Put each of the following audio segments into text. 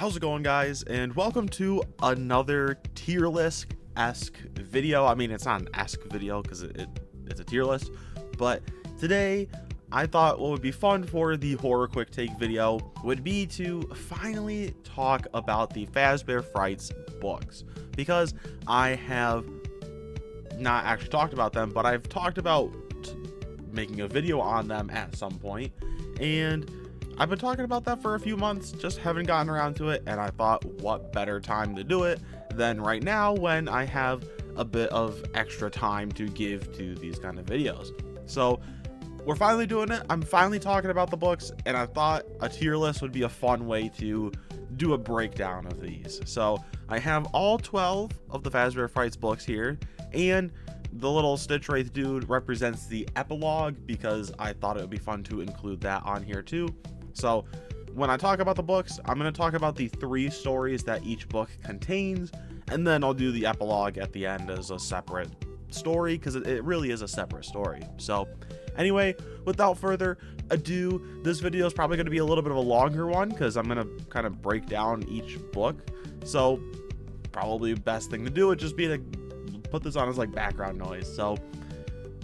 How's it going, guys? And welcome to another tier list-esque video. I mean, it's not an esque video because it's a tier list, but today I thought what would be fun for the horror quick take video would be to finally talk about the Fazbear Frights books, because I have not actually talked about them, but I've talked about making a video on them at some point, and I've been talking about that for a few months, just haven't gotten around to it, and I thought what better time to do it than right now when I have a bit of extra time to give to these kind of videos. So we're finally doing it. I'm finally talking about the books, and I thought a tier list would be a fun way to do a breakdown of these. So I have all 12 of the Fazbear Frights books here, and the little Stitch Wraith dude represents the epilogue because I thought it would be fun to include that on here too. So when I talk about the books, I'm going to talk about the 3 stories that each book contains, and then I'll do the epilogue at the end as a separate story, because it really is a separate story. So anyway, without further ado, this video is probably going to be a little bit of a longer one because I'm going to kind of break down each book. So probably the best thing to do would just be to put this on as like background noise. So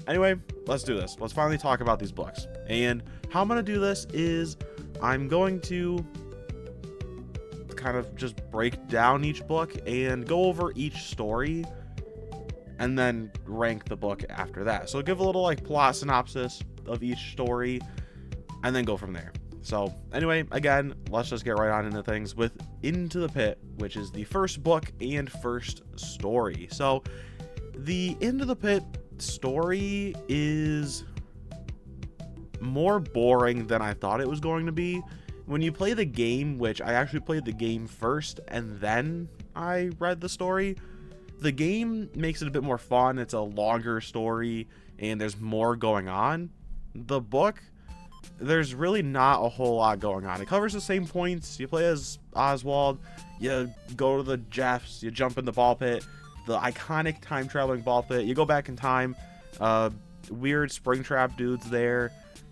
anyway, let's do this. Let's finally talk about these books. And how I'm going to do this is I'm going to kind of just break down each book and go over each story and then rank the book after that. So give a little like plot synopsis of each story and then go from there. So anyway, again, let's just get right on into things with Into the Pit, which is the first book and first story. So the Into the Pit story is more boring than I thought it was going to be. When you play the game, which I actually played the game first and then I read the story, the game makes it a bit more fun. It's a longer story and there's more going on. The book, there's really not a whole lot going on. It covers the same points. You play as Oswald, you go to the Jeffs, you jump in the ball pit, the iconic time traveling ball pit, you go back in time, weird Springtrap dude's there.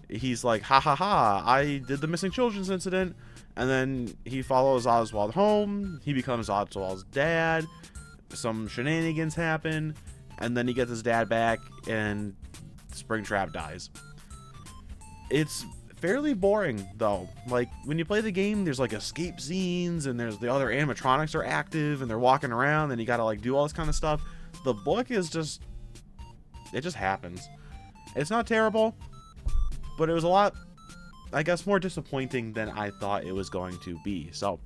He's like, ha ha ha, I did the missing children's incident. And then he follows Oswald home. He becomes Oswald's dad. Some shenanigans happen. And then he gets his dad back and Springtrap dies. It's fairly boring though. Like when you play the game, there's like escape scenes and there's the other animatronics are active and they're walking around and you gotta like do all this kind of stuff. The book is just, it just happens. It's not terrible, but it was a lot, I guess, more disappointing than I thought it was going to be. So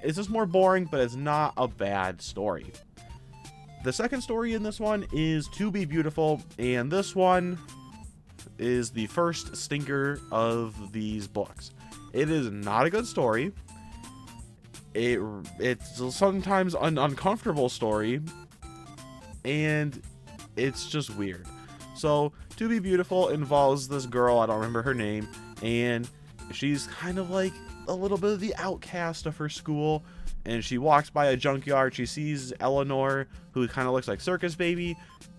it's just more boring, but it's not a bad story. The second story in this one is To Be Beautiful, and this one is the first stinker of these books. It is not a good story. It's sometimes an uncomfortable story, and it's just weird. So To Be Beautiful involves this girl, I don't remember her name, and she's kind of like a little bit of the outcast of her school, and she walks by a junkyard. She sees Eleanor, who kind of looks like Circus Baby.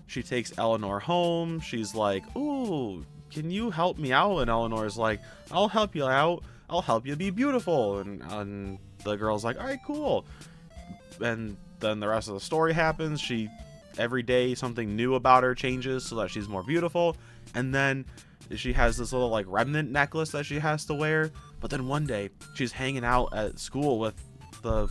She takes Eleanor home. She's like, ooh, can you help me out? And Eleanor's like, I'll help you out. I'll help you be beautiful. And the girl's like, all right, cool. And then the rest of the story happens. Every day something new about her changes so that she's more beautiful, and then she has this little like remnant necklace that she has to wear. But then one day she's hanging out at school with the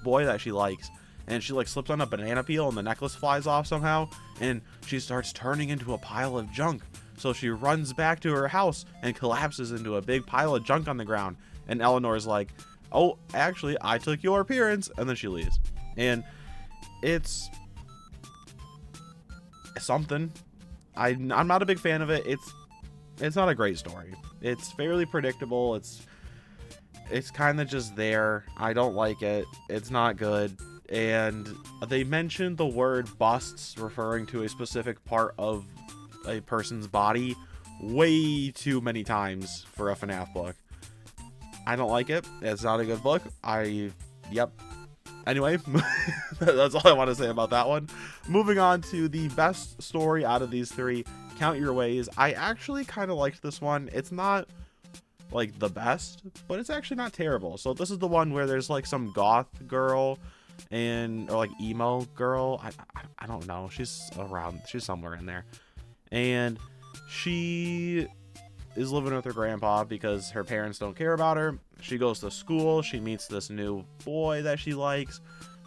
boy that she likes, and she like slips on a banana peel and the necklace flies off somehow, and she starts turning into a pile of junk. So she runs back to her house and collapses into a big pile of junk on the ground, and Eleanor's like, oh, actually I took your appearance, and then she leaves. And it's something. I'm not a big fan of it. It's not a great story. It's fairly predictable. It's kind of just there. I don't like it. It's not good. And they mentioned the word busts referring to a specific part of a person's body way too many times for a FNAF book. I don't like it. It's not a good book. Yep. Anyway, that's all I want to say about that one. Moving on to the best story out of these 3, Count Your Ways. I actually kind of liked this one. It's not like the best, but it's actually not terrible. So this is the one where there's like some goth girl or like emo girl. I don't know. She's somewhere in there. And she is living with her grandpa because her parents don't care about her. She goes to school. She meets this new boy that she likes.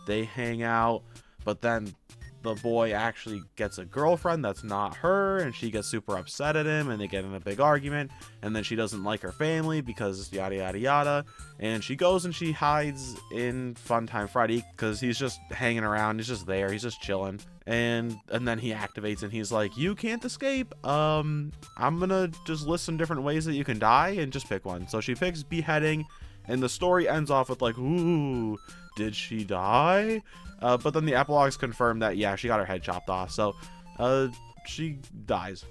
They hang out, but then the boy actually gets a girlfriend that's not her, and she gets super upset at him, and they get in a big argument, and then she doesn't like her family because yada yada yada, and she goes and she hides in Funtime Freddy because he's just hanging around. He's just there. He's just chilling, and then he activates and he's like, you can't escape. I'm gonna just list some different ways that you can die and just pick one. So she picks beheading, and the story ends off with like, ooh, did she die? But then the epilogues confirm that, yeah, she got her head chopped off. So she dies.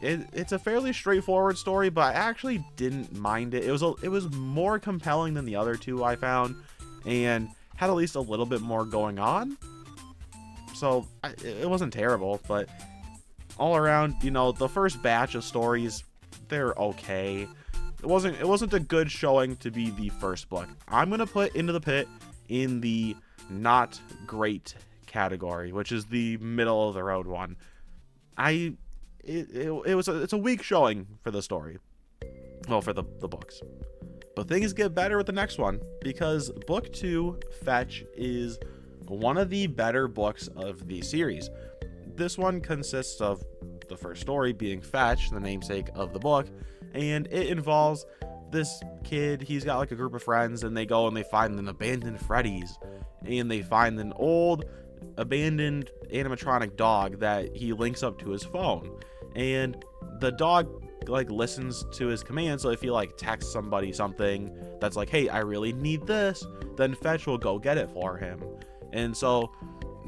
It's a fairly straightforward story, but I actually didn't mind it. It was more compelling than the other two I found, and had at least a little bit more going on. So it wasn't terrible, but all around, you know, the first batch of stories, they're okay. It wasn't a good showing to be the first book. I'm gonna put Into the Pit in the not great category, which is the middle of the road one. It's a weak showing for the story. Well, for the books. But things get better with the next one, because book 2, Fetch, is one of the better books of the series. This one consists of the first story being Fetch, the namesake of the book, and it involves this kid. He's got like a group of friends, and they go and they find an abandoned Freddy's, and they find an old abandoned animatronic dog that he links up to his phone, and the dog like listens to his commands. So if he like texts somebody something that's like, hey, I really need this, then Fetch will go get it for him. And so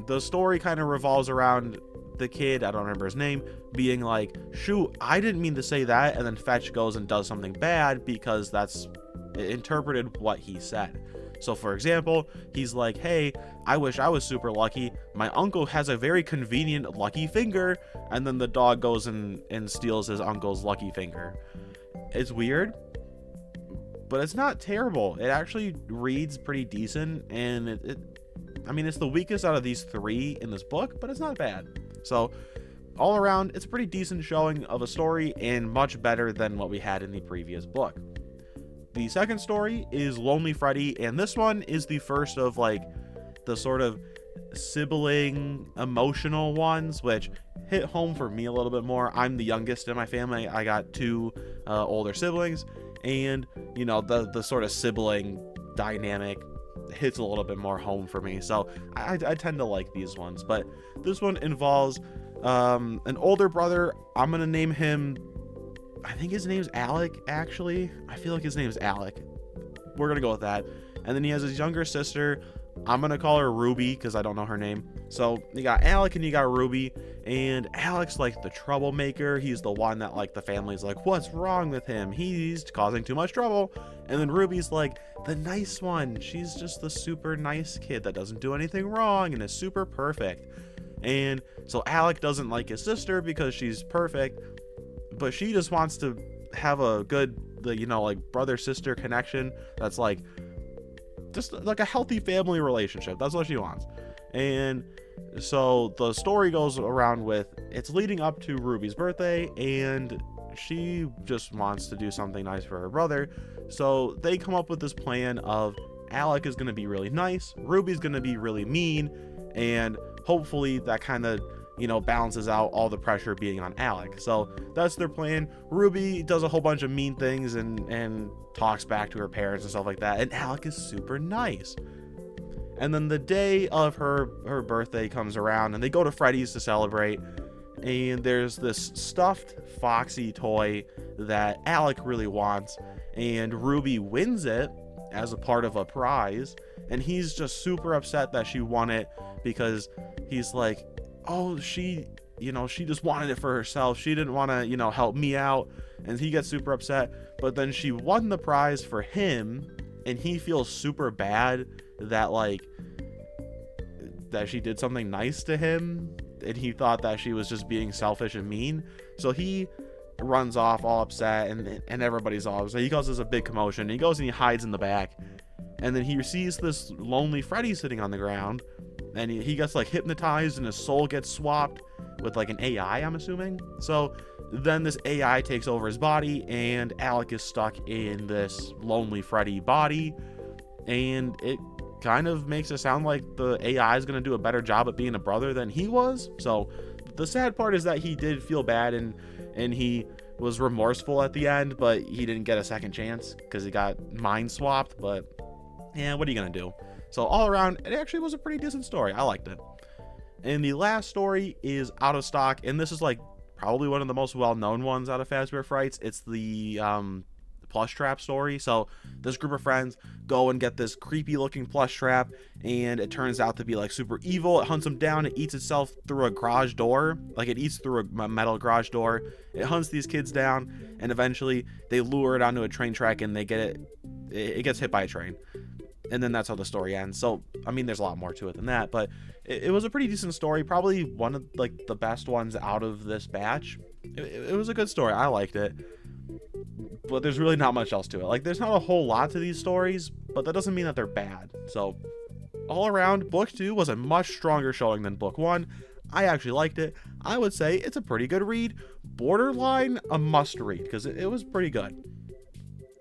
the story kind of revolves around the kid, I don't remember his name, being like, shoot, I didn't mean to say that, and then Fetch goes and does something bad because that's interpreted what he said. So for example, he's like, hey, I wish I was super lucky. My uncle has a very convenient lucky finger. And then the dog goes and steals his uncle's lucky finger. It's weird, but it's not terrible. It actually reads pretty decent. And it's the weakest out of these 3 in this book, but it's not bad. So all around, it's a pretty decent showing of a story, and much better than what we had in the previous book. The second story is Lonely Freddy, and this one is the first of like the sort of sibling emotional ones, which hit home for me a little bit more. I'm the youngest in my family. I got 2 older siblings, and you know, the sort of sibling dynamic hits a little bit more home for me. So I tend to like these ones, but this one involves an older brother. I'm gonna name him, I think his name's Alec, actually. I feel like his name's Alec. We're going to go with that. And then he has his younger sister. I'm going to call her Ruby because I don't know her name. So you got Alec and you got Ruby. And Alec's like the troublemaker. He's the one that like the family's like, what's wrong with him? He's causing too much trouble. And then Ruby's like the nice one. She's just the super nice kid that doesn't do anything wrong and is super perfect. And so Alec doesn't like his sister because she's perfect, but she just wants to have a good, you know, like brother-sister connection that's like just like a healthy family relationship. That's what she wants. And so the story goes around with, it's leading up to Ruby's birthday, and she just wants to do something nice for her brother. So they come up with this plan of Alec is going to be really nice, Ruby's going to be really mean, and hopefully that kind of, you know, balances out all the pressure being on Alec. So that's their plan. Ruby does a whole bunch of mean things and talks back to her parents and stuff like that, and Alec is super nice. And then the day of her birthday comes around, and they go to Freddy's to celebrate, and there's this stuffed Foxy toy that Alec really wants, and Ruby wins it as a part of a prize, and he's just super upset that she won it, because he's like, oh, she just wanted it for herself. She didn't want to, you know, help me out. And he gets super upset. But then she won the prize for him, and he feels super bad that, like, that she did something nice to him, and he thought that she was just being selfish and mean. So he runs off all upset, and everybody's all upset. He causes a big commotion. He goes and he hides in the back, and then he sees this lonely Freddy sitting on the ground, and he gets like hypnotized, and his soul gets swapped with like an AI, I'm assuming. So then this AI takes over his body, and Alec is stuck in this lonely Freddy body, and it kind of makes it sound like the AI is going to do a better job at being a brother than he was. So the sad part is that he did feel bad, and he was remorseful at the end, but he didn't get a second chance because he got mind swapped. But yeah, what are you going to do? So all around, it actually was a pretty decent story. I liked it. And the last story is out of stock, and this is like probably one of the most well-known ones out of Fazbear Frights. It's the plush trap story. So this group of friends go and get this creepy looking plush trap, and it turns out to be like super evil. It hunts them down. It eats itself through a garage door. Like it eats through a metal garage door. It hunts these kids down, and eventually they lure it onto a train track, and they get it gets hit by a train. And then that's how the story ends. So I mean, there's a lot more to it than that, but it was a pretty decent story. Probably one of like the best ones out of this batch. It was a good story. I liked it, but there's really not much else to it. Like there's not a whole lot to these stories, but that doesn't mean that they're bad. So all around, book 2 was a much stronger showing than book 1. I actually liked it. I would say it's a pretty good read, borderline a must read, because it was pretty good.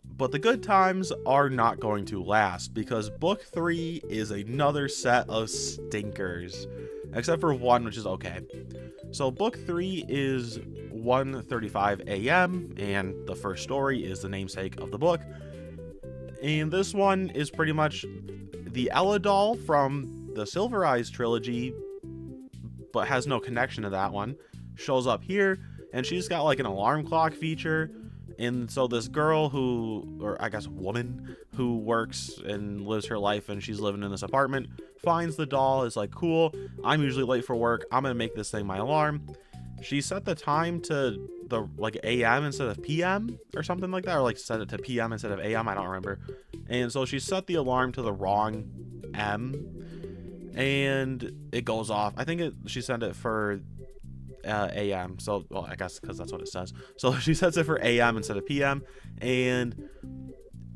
But the good times are not going to last, because book 3 is another set of stinkers, except for one, which is okay. So book 3 is 1:35 a.m. and the first story is the namesake of the book. And this one is pretty much the Ella doll from the Silver Eyes trilogy, but has no connection to that one. Shows up here, and she's got like an alarm clock feature. And so this girl who, or I guess woman, who works and lives her life, and she's living in this apartment, finds the doll, is like, cool, I'm usually late for work, I'm gonna make this thing my alarm. She set the time to the like AM instead of PM or something like that, or like set it to PM instead of AM, I don't remember. And so she set the alarm to the wrong M, and it goes off. I think she set it for AM, so well, I guess because that's what it says. So she sets it for AM instead of PM, and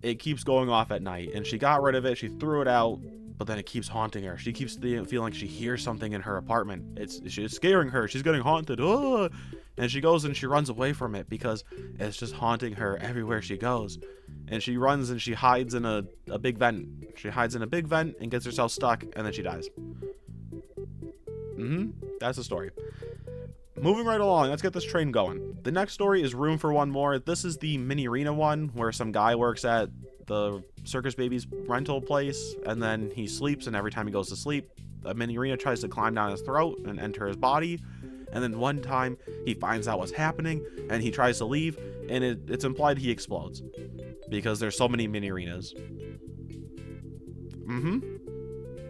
it keeps going off at night. And she got rid of it, she threw it out, but then it keeps haunting her. She keeps feeling like she hears something in her apartment. It's scaring her. She's getting haunted. Oh! And she goes and she runs away from it because it's just haunting her everywhere she goes. And she runs and she hides in a big vent. She hides in a big vent and gets herself stuck, and then she dies. That's the story. Moving right along, let's get this train going. The next story is Room for One More. This is the mini arena one where some guy works at the Circus Baby's rental place, and then he sleeps, and every time he goes to sleep, a mini arena tries to climb down his throat and enter his body. And then one time he finds out what's happening and he tries to leave, and it's implied he explodes because there's so many mini arenas.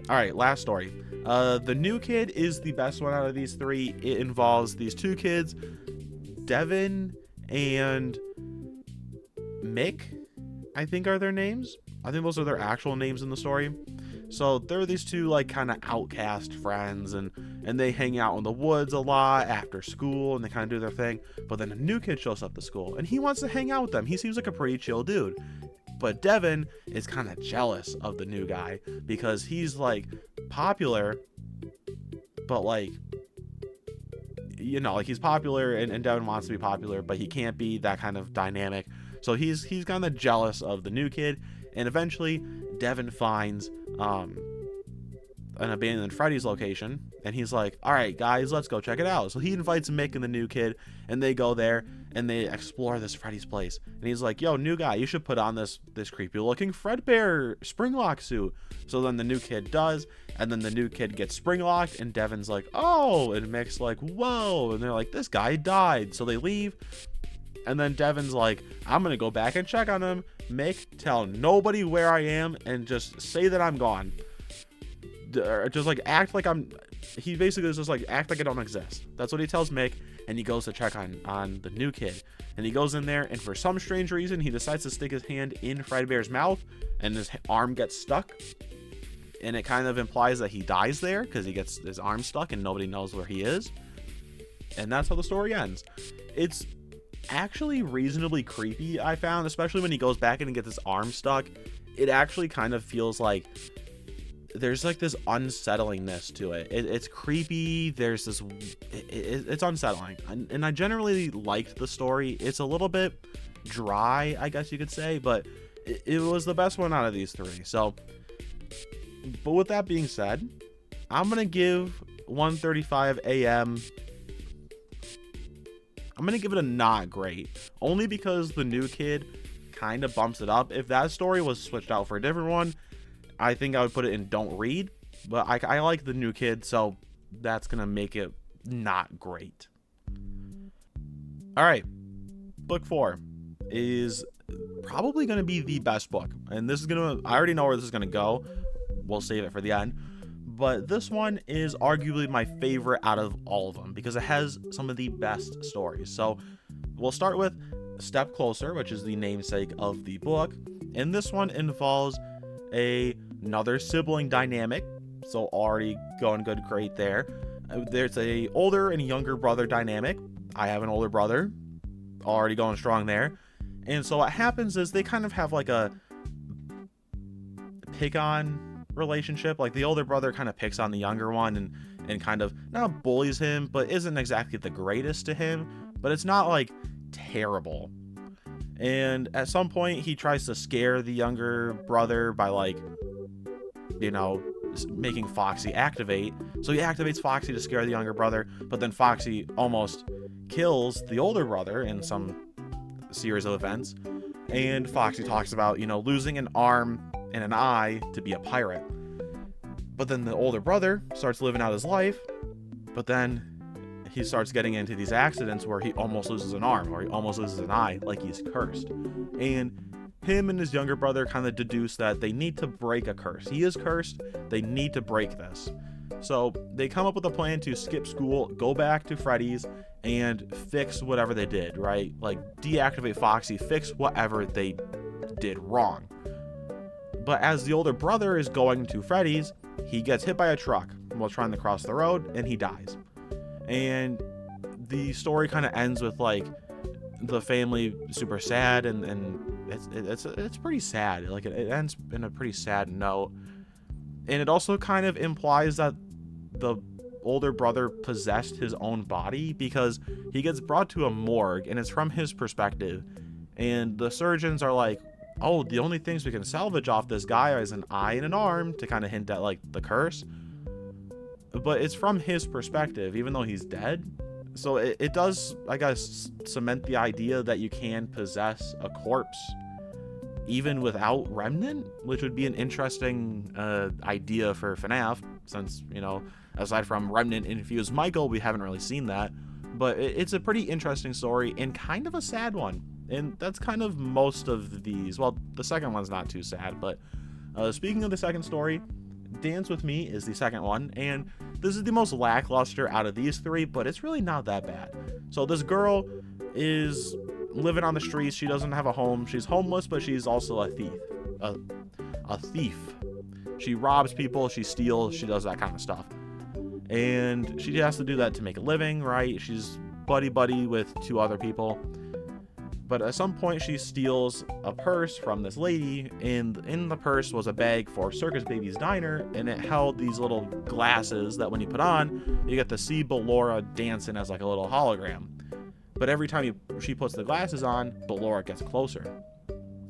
All right, last story. The new kid is the best one out of these three. It involves these two kids, Devin and Mick, I think are their names. I think those are their actual names in the story. So they're these two like kind of outcast friends, and they hang out in the woods a lot after school, and they kind of do their thing. But then a new kid shows up to school and he wants to hang out with them. He seems like a pretty chill dude. But Devin is kind of jealous of the new guy because he's like popular, but like, you know, like he's popular and Devin wants to be popular, but he can't be that kind of dynamic. So he's kind of jealous of the new kid, and eventually Devin finds an abandoned Freddy's location, and he's like, all right guys, let's go check it out. So he invites Mick and the new kid, and they go there and they explore this Freddy's place, and he's like, yo, new guy, you should put on this creepy looking Fredbear Springlock suit. So then the new kid does, and then the new kid gets springlocked, and Devin's like, oh, and Mick's like, whoa, and they're like, this guy died. So they leave, and then Devin's like, I'm gonna go back and check on him. Mick, tell nobody where I am and just say that I'm gone. Just like act like he basically is just like, act like I don't exist. That's what he tells Mick, and he goes to check on the new kid. And he goes in there, and for some strange reason, he decides to stick his hand in Fredbear's mouth, and his arm gets stuck. And it kind of implies that he dies there because he gets his arm stuck and nobody knows where he is. And that's how the story ends. It's actually reasonably creepy, I found, especially when he goes back in and gets his arm stuck. It actually kind of feels like there's like this unsettlingness to it. It's creepy. There's this, it's unsettling. And I generally liked the story. It's a little bit dry, I guess you could say, but it was the best one out of these three. So, but with that being said, I'm going to give 1:35 a.m. I'm going to give it a not great, only because the new kid kind of bumps it up. If that story was switched out for a different one, I think I would put it in don't read, but I like the new kid, so that's going to make it not great. All right, book 4 is probably going to be the best book, and this is going to, I already know where this is going to go. We'll save it for the end, but this one is arguably my favorite out of all of them because it has some of the best stories. So we'll start with Step Closer, which is the namesake of the book, and this one involves another sibling dynamic, so already going good, great there. There's a older and younger brother dynamic. I have an older brother, already going strong there. And so what happens is they kind of have like a pick-on relationship. Like the older brother kind of picks on the younger one and kind of not bullies him, but isn't exactly the greatest to him, but it's not like terrible. And at some point he tries to scare the younger brother by, like, you know, making Foxy activate. So he activates Foxy to scare the younger brother, but then Foxy almost kills the older brother in some series of events. And Foxy talks about, you know, losing an arm and an eye to be a pirate. But then the older brother starts living out his life, but then he starts getting into these accidents where he almost loses an arm or he almost loses an eye, like he's cursed. And him and his younger brother kind of deduce that they need to break a curse. He is cursed. They need to break this. So they come up with a plan to skip school, go back to Freddy's, and fix whatever they did, right? Like deactivate Foxy, fix whatever they did wrong. But as the older brother is going to Freddy's, he gets hit by a truck while trying to cross the road, and he dies. And the story kind of ends with, like, the family super sad, and it's pretty sad. Like it ends in a pretty sad note, and it also kind of implies that the older brother possessed his own body because he gets brought to a morgue and it's from his perspective, and the surgeons are like, oh, the only things we can salvage off this guy is an eye and an arm, to kind of hint at, like, the curse. But it's from his perspective, even though he's dead. So it does, I guess, cement the idea that you can possess a corpse even without Remnant, which would be an interesting idea for FNAF, since, you know, aside from Remnant infused Michael, we haven't really seen that. But it's a pretty interesting story and kind of a sad one. And that's kind of most of these. Well, the second one's not too sad, but speaking of the second story, Dance With Me is the second one, and this is the most lackluster out of these three, but it's really not that bad. So this girl is living on the streets. She doesn't have a home. She's homeless, but she's also a thief. A thief. She robs people, she steals, she does that kind of stuff. And she has to do that to make a living, right? She's buddy-buddy with two other people. But at some point she steals a purse from this lady, and in the purse was a bag for Circus Baby's Diner, and it held these little glasses that when you put on, you get to see Ballora dancing as like a little hologram. But every time she puts the glasses on, Ballora gets closer.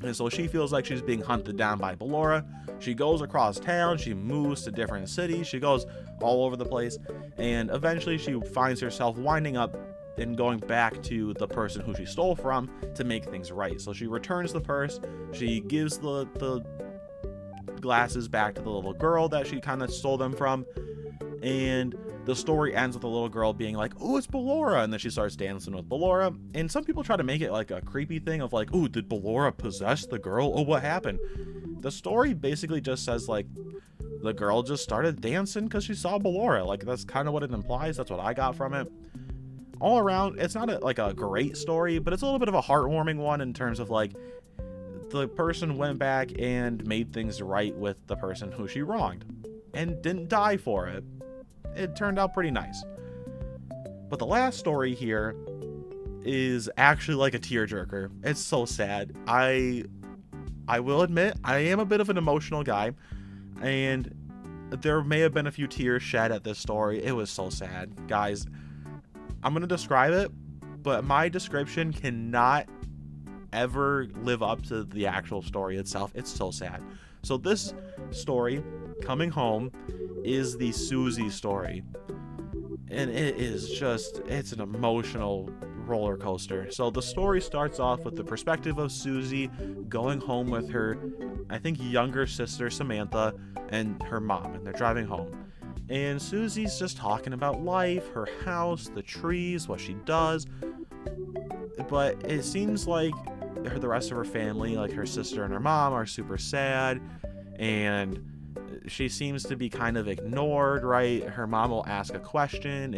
And so she feels like she's being hunted down by Ballora. She goes across town, she moves to different cities, she goes all over the place, and eventually she finds herself winding up and going back to the person who she stole from to make things right. So she returns the purse, she gives the glasses back to the little girl that she kind of stole them from, and the story ends with the little girl being like, oh, it's Ballora, and then she starts dancing with Ballora. And some people try to make it like a creepy thing of like, oh, did Ballora possess the girl? Oh, what happened? The story basically just says, like, the girl just started dancing because she saw Ballora. Like, that's kind of what it implies. That's what I got from it. All around, it's not like a great story, but it's a little bit of a heartwarming one in terms of, like, the person went back and made things right with the person who she wronged and didn't die for it. It turned out pretty nice. But the last story here is actually like a tearjerker. It's so sad. I will admit I am a bit of an emotional guy, and there may have been a few tears shed at this story. It was so sad, guys. I'm gonna describe it, but my description cannot ever live up to the actual story itself. It's so sad. So this story, Coming Home, is the Susie story, and it is just, it's an emotional roller coaster. So the story starts off with the perspective of Susie going home with her, I think, younger sister Samantha and her mom, and they're driving home. And Susie's just talking about life, her house, the trees, what she does. But it seems like the rest of her family, like her sister and her mom, are super sad, and she seems to be kind of ignored, right? Her mom will ask a question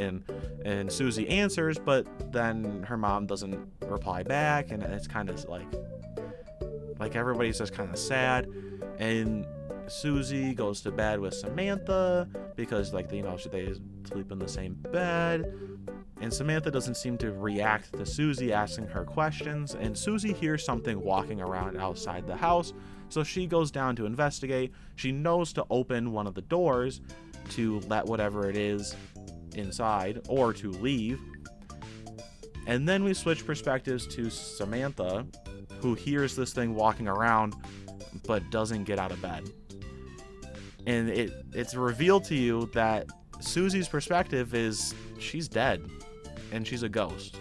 and Susie answers, but then her mom doesn't reply back, and it's kind of like everybody's just kind of sad. And Susie goes to bed with Samantha because, like, you know, they sleep in the same bed. And Samantha doesn't seem to react to Susie asking her questions, and Susie hears something walking around outside the house, so she goes down to investigate. She knows to open one of the doors to let whatever it is inside, or to leave. And then we switch perspectives to Samantha, who hears this thing walking around but doesn't get out of bed. And it's revealed to you that Susie's perspective is she's dead and she's a ghost.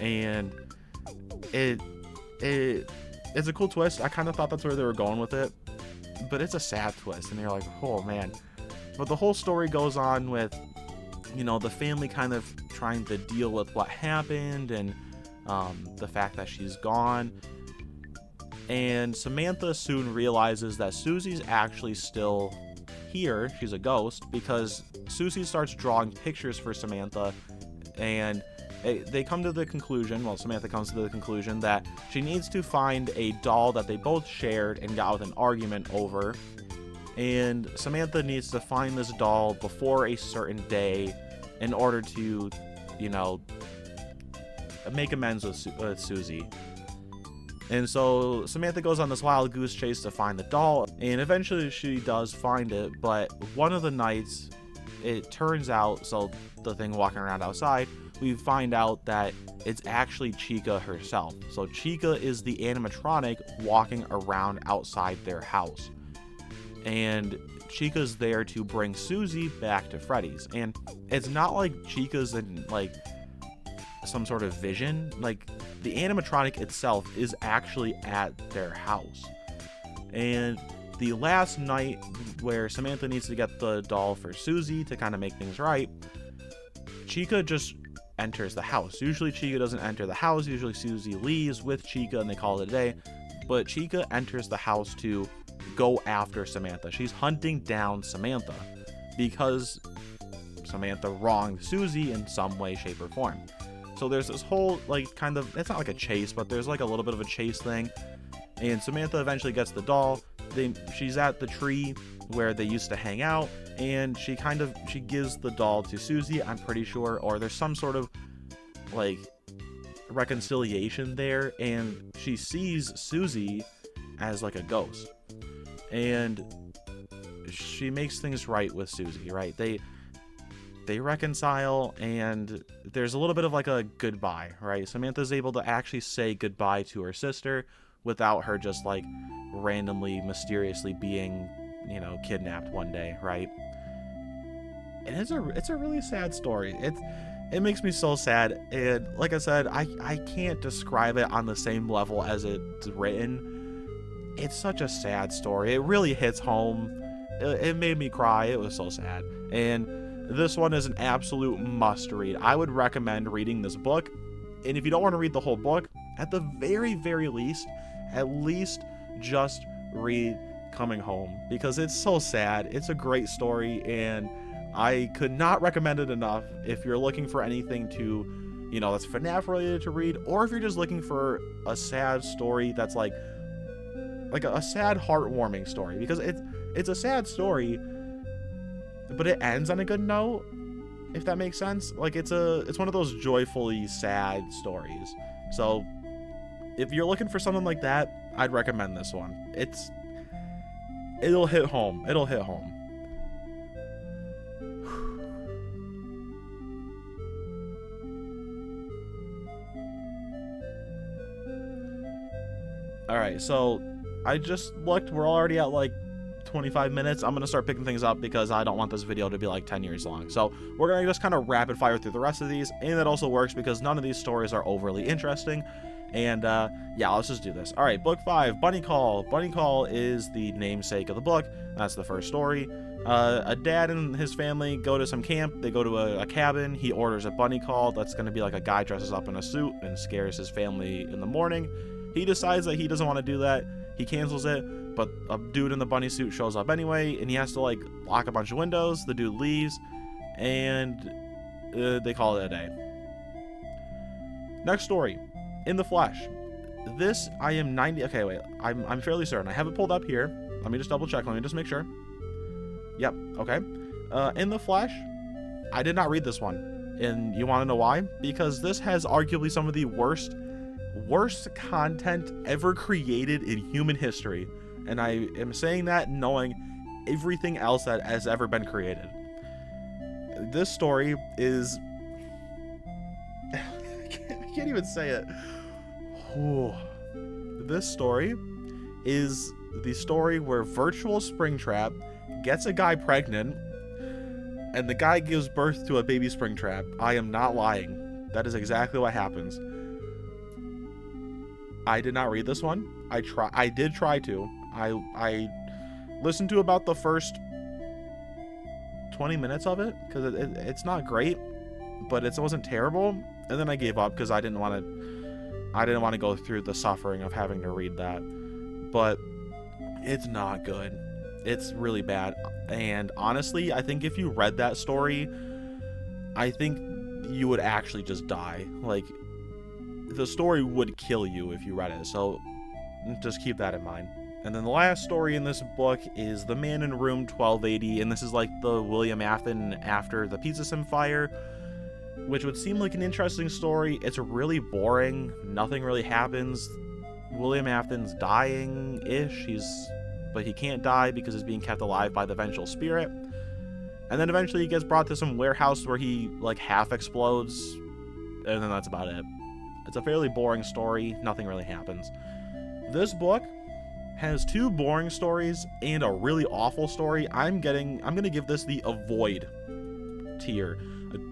And it's a cool twist. I kind of thought that's where they were going with it, but it's a sad twist, and you're like, oh man. But the whole story goes on with, you know, the family kind of trying to deal with what happened, and the fact that she's gone. And Samantha soon realizes that Susie's actually still here. She's a ghost, because Susie starts drawing pictures for Samantha, and they come to the conclusion, well, Samantha comes to the conclusion that she needs to find a doll that they both shared and got with an argument over. And Samantha needs to find this doll before a certain day in order to, you know, make amends with Susie. And so Samantha goes on this wild goose chase to find the doll, and eventually she does find it. But one of the nights, it turns out, so the thing walking around outside, we find out that it's actually Chica herself. So Chica is the animatronic walking around outside their house, and Chica's there to bring Susie back to Freddy's. And it's not like Chica's in like some sort of vision. Like, the animatronic itself is actually at their house. And the last night where Samantha needs to get the doll for Susie to kind of make things right, Chica just enters the house. Usually Chica doesn't enter the house. Usually Susie leaves with Chica and they call it a day. But Chica enters the house to go after Samantha. She's hunting down Samantha because Samantha wronged Susie in some way, shape, or form. So there's this whole, like, kind of, it's not like a chase, but there's like a little bit of a chase thing. And Samantha eventually gets the doll. She's at the tree where they used to hang out, and she gives the doll to Susie, I'm pretty sure, or there's some sort of like reconciliation there, and she sees Susie as like a ghost, and she makes things right with Susie, right? They reconcile, and there's a little bit of like a goodbye, right? Samantha's able to actually say goodbye to her sister without her just like randomly, mysteriously being, you know, kidnapped one day, right? And it's a really sad story. It makes me so sad, and like I said, I can't describe it on the same level as it's written. It's such a sad story. It really hits home. It made me cry. It was so sad. And this one is an absolute must read. I would recommend reading this book. And if you don't want to read the whole book, at the very, very least, at least just read Coming Home, because it's so sad. It's a great story, and I could not recommend it enough if you're looking for anything to, you know, that's FNAF related to read, or if you're just looking for a sad story that's like a sad, heartwarming story, because it's a sad story, but it ends on a good note. if that makes sense. Like, it's one of those joyfully sad stories. So if you're looking for something like that, I'd recommend this one. It'll hit home. It'll hit home. All right, so I just looked. We're already at like 25 minutes. I'm gonna start picking things up because I don't want this video to be like 10 years long. So we're gonna just kind of rapid fire through the rest of these, and that also works because none of these stories are overly interesting. And yeah, let's just do this. All right, book 5, Bunny Call. Bunny Call is the namesake of the book. That's the first story. A dad and his family go to some camp. They go to a cabin. He orders a bunny call. That's going to be like a guy dresses up in a suit and scares his family in the morning. He decides that he doesn't want to do that. He cancels it, but a dude in the bunny suit shows up anyway, and he has to like lock a bunch of windows. The dude leaves, and they call it a day. Next story, In the Flesh. This I am 90. Okay, wait. I'm fairly certain. I have it pulled up here. Let me just double check. Let me just make sure. Yep. Okay. In the Flesh. I did not read this one, and you want to know why? Because this has arguably some of the worst content ever created in human history, and I am saying that knowing everything else that has ever been created. This story is I can't even say it. This story is the story where Virtual Springtrap gets a guy pregnant, and the guy gives birth to a baby Springtrap. I am not lying. That is exactly what happens. I did not read this one. I did try to. I listened to about the first 20 minutes of it because it's not great, but it wasn't terrible. And then I gave up because I didn't want to go through the suffering of having to read that. But it's not good. It's really bad. And honestly, I think if you read that story, I think you would actually just die. Like, the story would kill you if you read it, so just keep that in mind. And then the last story in this book is The Man in Room 1280, and this is like the William Afton after the Pizza Sim fire, which would seem like an interesting story. It's really boring. Nothing really happens. William Afton's dying-ish, but he can't die because he's being kept alive by the vengeful spirit. And then eventually he gets brought to some warehouse where he like half explodes, and then that's about it. It's a fairly boring story. Nothing really happens. This book has 2 boring stories and a really awful story. I'm gonna give this the avoid tier.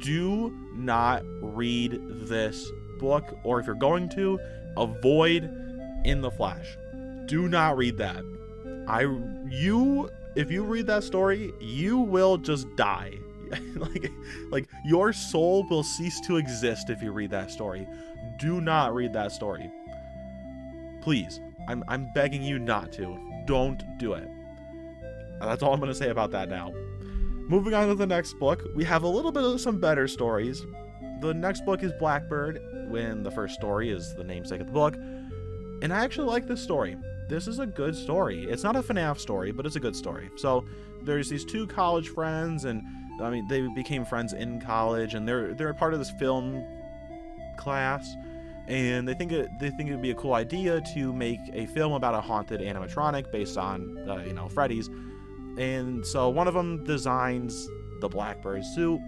Do not read this book, or if you're going to, avoid In the Flesh. Do not read that. If you read that story, you will just die. like your soul will cease to exist if you read that story. Do not read that story. Please. I'm begging you not to. Don't do it. That's all I'm going to say about that now. Moving on to the next book, we have a little bit of some better stories. The next book is Blackbird, when the first story is the namesake of the book. And I actually like this story. This is a good story. It's not a FNAF story, but it's a good story. So there's these 2 college friends, and I mean, they became friends in college, and they're a part of this film class, and they think it'd be a cool idea to make a film about a haunted animatronic based on Freddy's. And so one of them designs the Blackbird suit,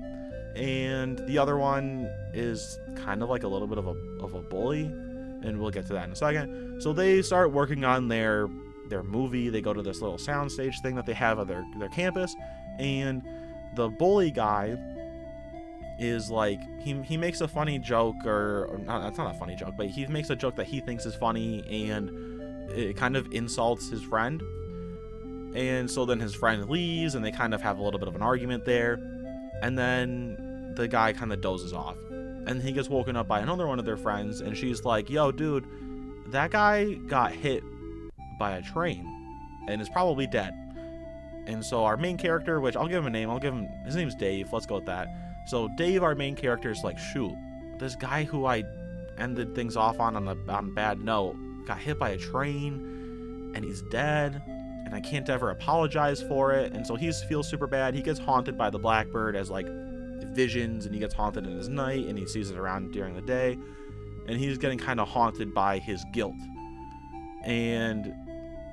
and the other one is kind of like a little bit of a bully, and we'll get to that in a second. So they start working on their movie. They go to this little soundstage thing that they have at their campus, and the bully guy is like, he makes a funny joke, or not, it's not a funny joke, but he makes a joke that he thinks is funny, and it kind of insults his friend. And so then his friend leaves, and they kind of have a little bit of an argument there, and then the guy kind of dozes off, and he gets woken up by another one of their friends, and she's like, yo dude, that guy got hit by a train and is probably dead. And so our main character, which I'll give him a name, his name's Dave, let's go with that. So Dave, our main character, is like, shoot, this guy who I ended things off on a bad note got hit by a train, and he's dead, and I can't ever apologize for it. And so he feels super bad. He gets haunted by the Blackbird as like visions, and he gets haunted in his night, and he sees it around during the day, and he's getting kind of haunted by his guilt. And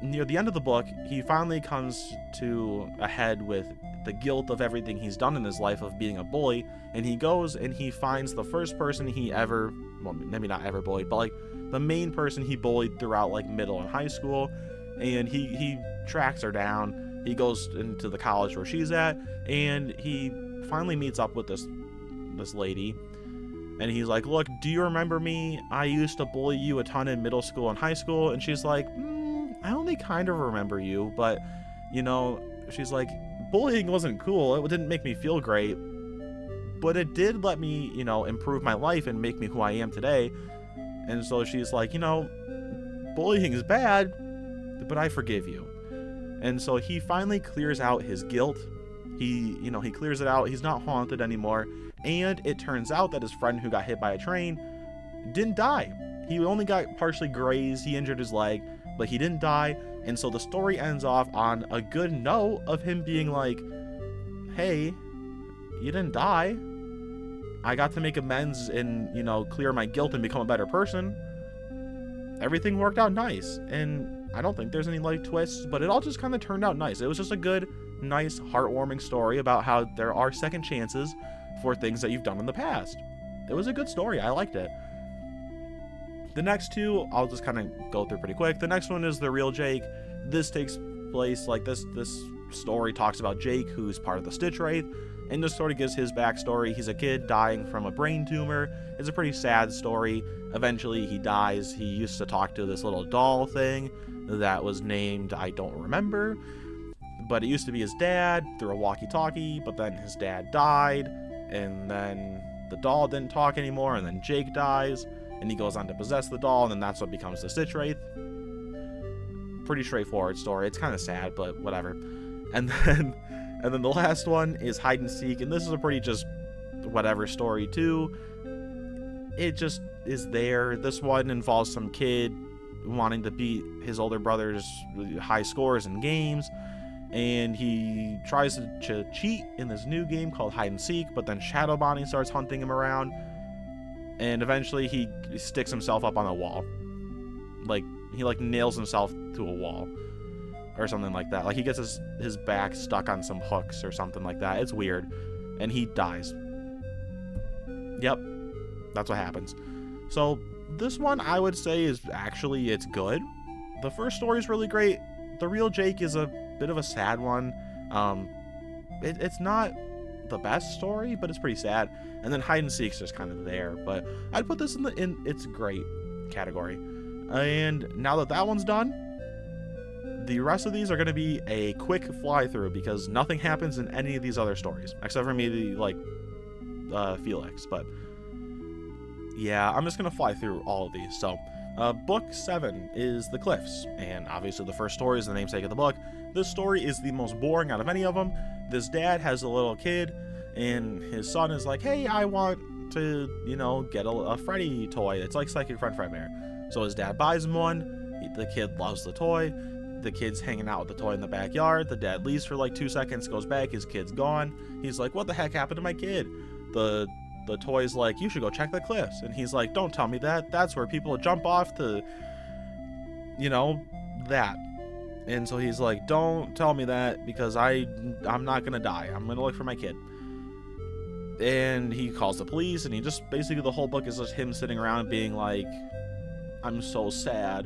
near the end of the book, he finally comes to a head with the guilt of everything he's done in his life of being a bully, and he goes and he finds the first person he ever, well, maybe not ever bullied, but like the main person he bullied throughout like middle and high school, and he tracks her down. He goes into the college where she's at, and he finally meets up with this lady, and he's like, look, do you remember me? I used to bully you a ton in middle school and high school. And she's like, I only kind of remember you, but you know, she's like, bullying wasn't cool. It didn't make me feel great, but it did let me, you know, improve my life and make me who I am today. And so she's like, you know, bullying is bad, but I forgive you. And so he finally clears out his guilt. He clears it out. He's not haunted anymore. And it turns out that his friend who got hit by a train didn't die. He only got partially grazed. He injured his leg, but he didn't die. And so the story ends off on a good note of him being like, hey, you didn't die. I got to make amends and, you know, clear my guilt and become a better person. Everything worked out nice. And I don't think there's any like twists, but it all just kind of turned out nice. It was just a good, nice, heartwarming story about how there are second chances for things that you've done in the past. It was a good story. I liked it. The next two, I'll just kind of go through pretty quick. The next one is The Real Jake. This takes place, like this story talks about Jake, who's part of the Stitch Wraith, and this story gives his backstory. He's a kid dying from a brain tumor. It's a pretty sad story. Eventually he dies. He used to talk to this little doll thing that was named, I don't remember, but it used to be his dad through a walkie-talkie, but then his dad died, and then the doll didn't talk anymore, and then Jake dies, and he goes on to possess the doll, and then that's what becomes the Stitch Wraith. Pretty straightforward story. It's kind of sad, but whatever. And then the last one is Hide and Seek, and this is a pretty just whatever story too. It just is there. This one involves some kid wanting to beat his older brother's high scores in games, and he tries to cheat in this new game called Hide and Seek, but then Shadow Bonnie starts hunting him around, and eventually he sticks himself up on a wall. Like, he like nails himself to a wall or something like that. Like, he gets his back stuck on some hooks or something like that. It's weird. And he dies. Yep. That's what happens. So this one, I would say, is actually, it's good. The first story is really great. The Real Jake is a bit of a sad one. It's not the best story, but it's pretty sad. And then Hide and Seek's just kind of there. But I'd put this in it's great category. And now that one's done, the rest of these are going to be a quick fly through because nothing happens in any of these other stories except for maybe like Felix. But yeah, I'm just going to fly through all of these. So book 7 is The Cliffs, and obviously the first story is the namesake of the book. This story is the most boring out of any of them. This dad has a little kid, and his son is like, hey, I want to, you know, get a Freddy toy. It's like Psychic Friend Fredbear. So his dad buys him one. The kid loves the toy. The kid's hanging out with the toy in the backyard. The dad leaves for like 2 seconds, goes back, his kid's gone. He's like, what the heck happened to my kid? The toy's like, you should go check the cliffs. And he's like, don't tell me that. That's where people jump off to, you know, that. And so he's like, don't tell me that because I'm not gonna die. I'm gonna look for my kid. And he calls the police, and he just basically, the whole book is just him sitting around being like, I'm so sad.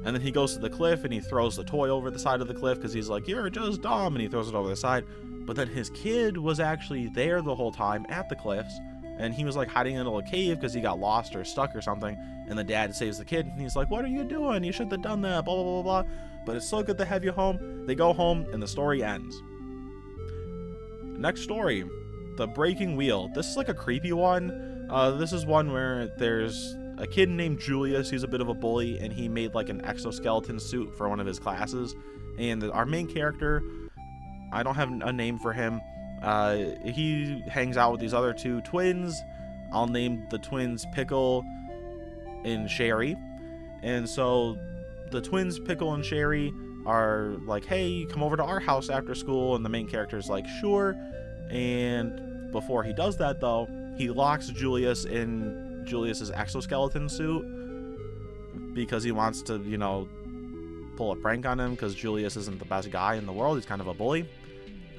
And then he goes to the cliff and he throws the toy over the side of the cliff because he's like, you're just dumb, and he throws it over the side. But then his kid was actually there the whole time at the cliffs, and he was like hiding in a little cave because he got lost or stuck or something. And the dad saves the kid, and he's like, what are you doing? You shouldn't have done that, blah, blah, blah, blah. But it's so good to have you home. They go home, and the story ends. Next story, The Breaking Wheel. This is like a creepy one. This is one where there's a kid named Julius. He's a bit of a bully, and he made like an exoskeleton suit for one of his classes. And our main character, I don't have a name for him. He hangs out with these other 2 twins. I'll name the twins Pickle and Sherry. And so the twins Pickle and Sherry are like, hey, come over to our house after school. And the main character's like, sure. And before he does that, though, he locks Julius in Julius's exoskeleton suit because he wants to, you know, pull a prank on him because Julius isn't the best guy in the world. He's kind of a bully.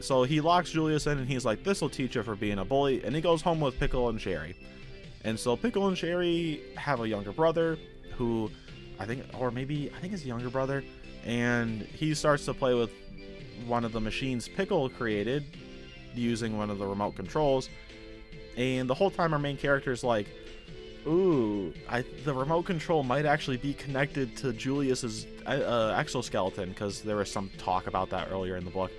So he locks Julius in and he's like, this will teach you for being a bully. And he goes home with Pickle and Sherry. And so Pickle and Sherry have a younger brother who I think his younger brother. And he starts to play with one of the machines Pickle created using one of the remote controls. And the whole time our main character is like, ooh, the remote control might actually be connected to Julius's exoskeleton, because there was some talk about that earlier in the book.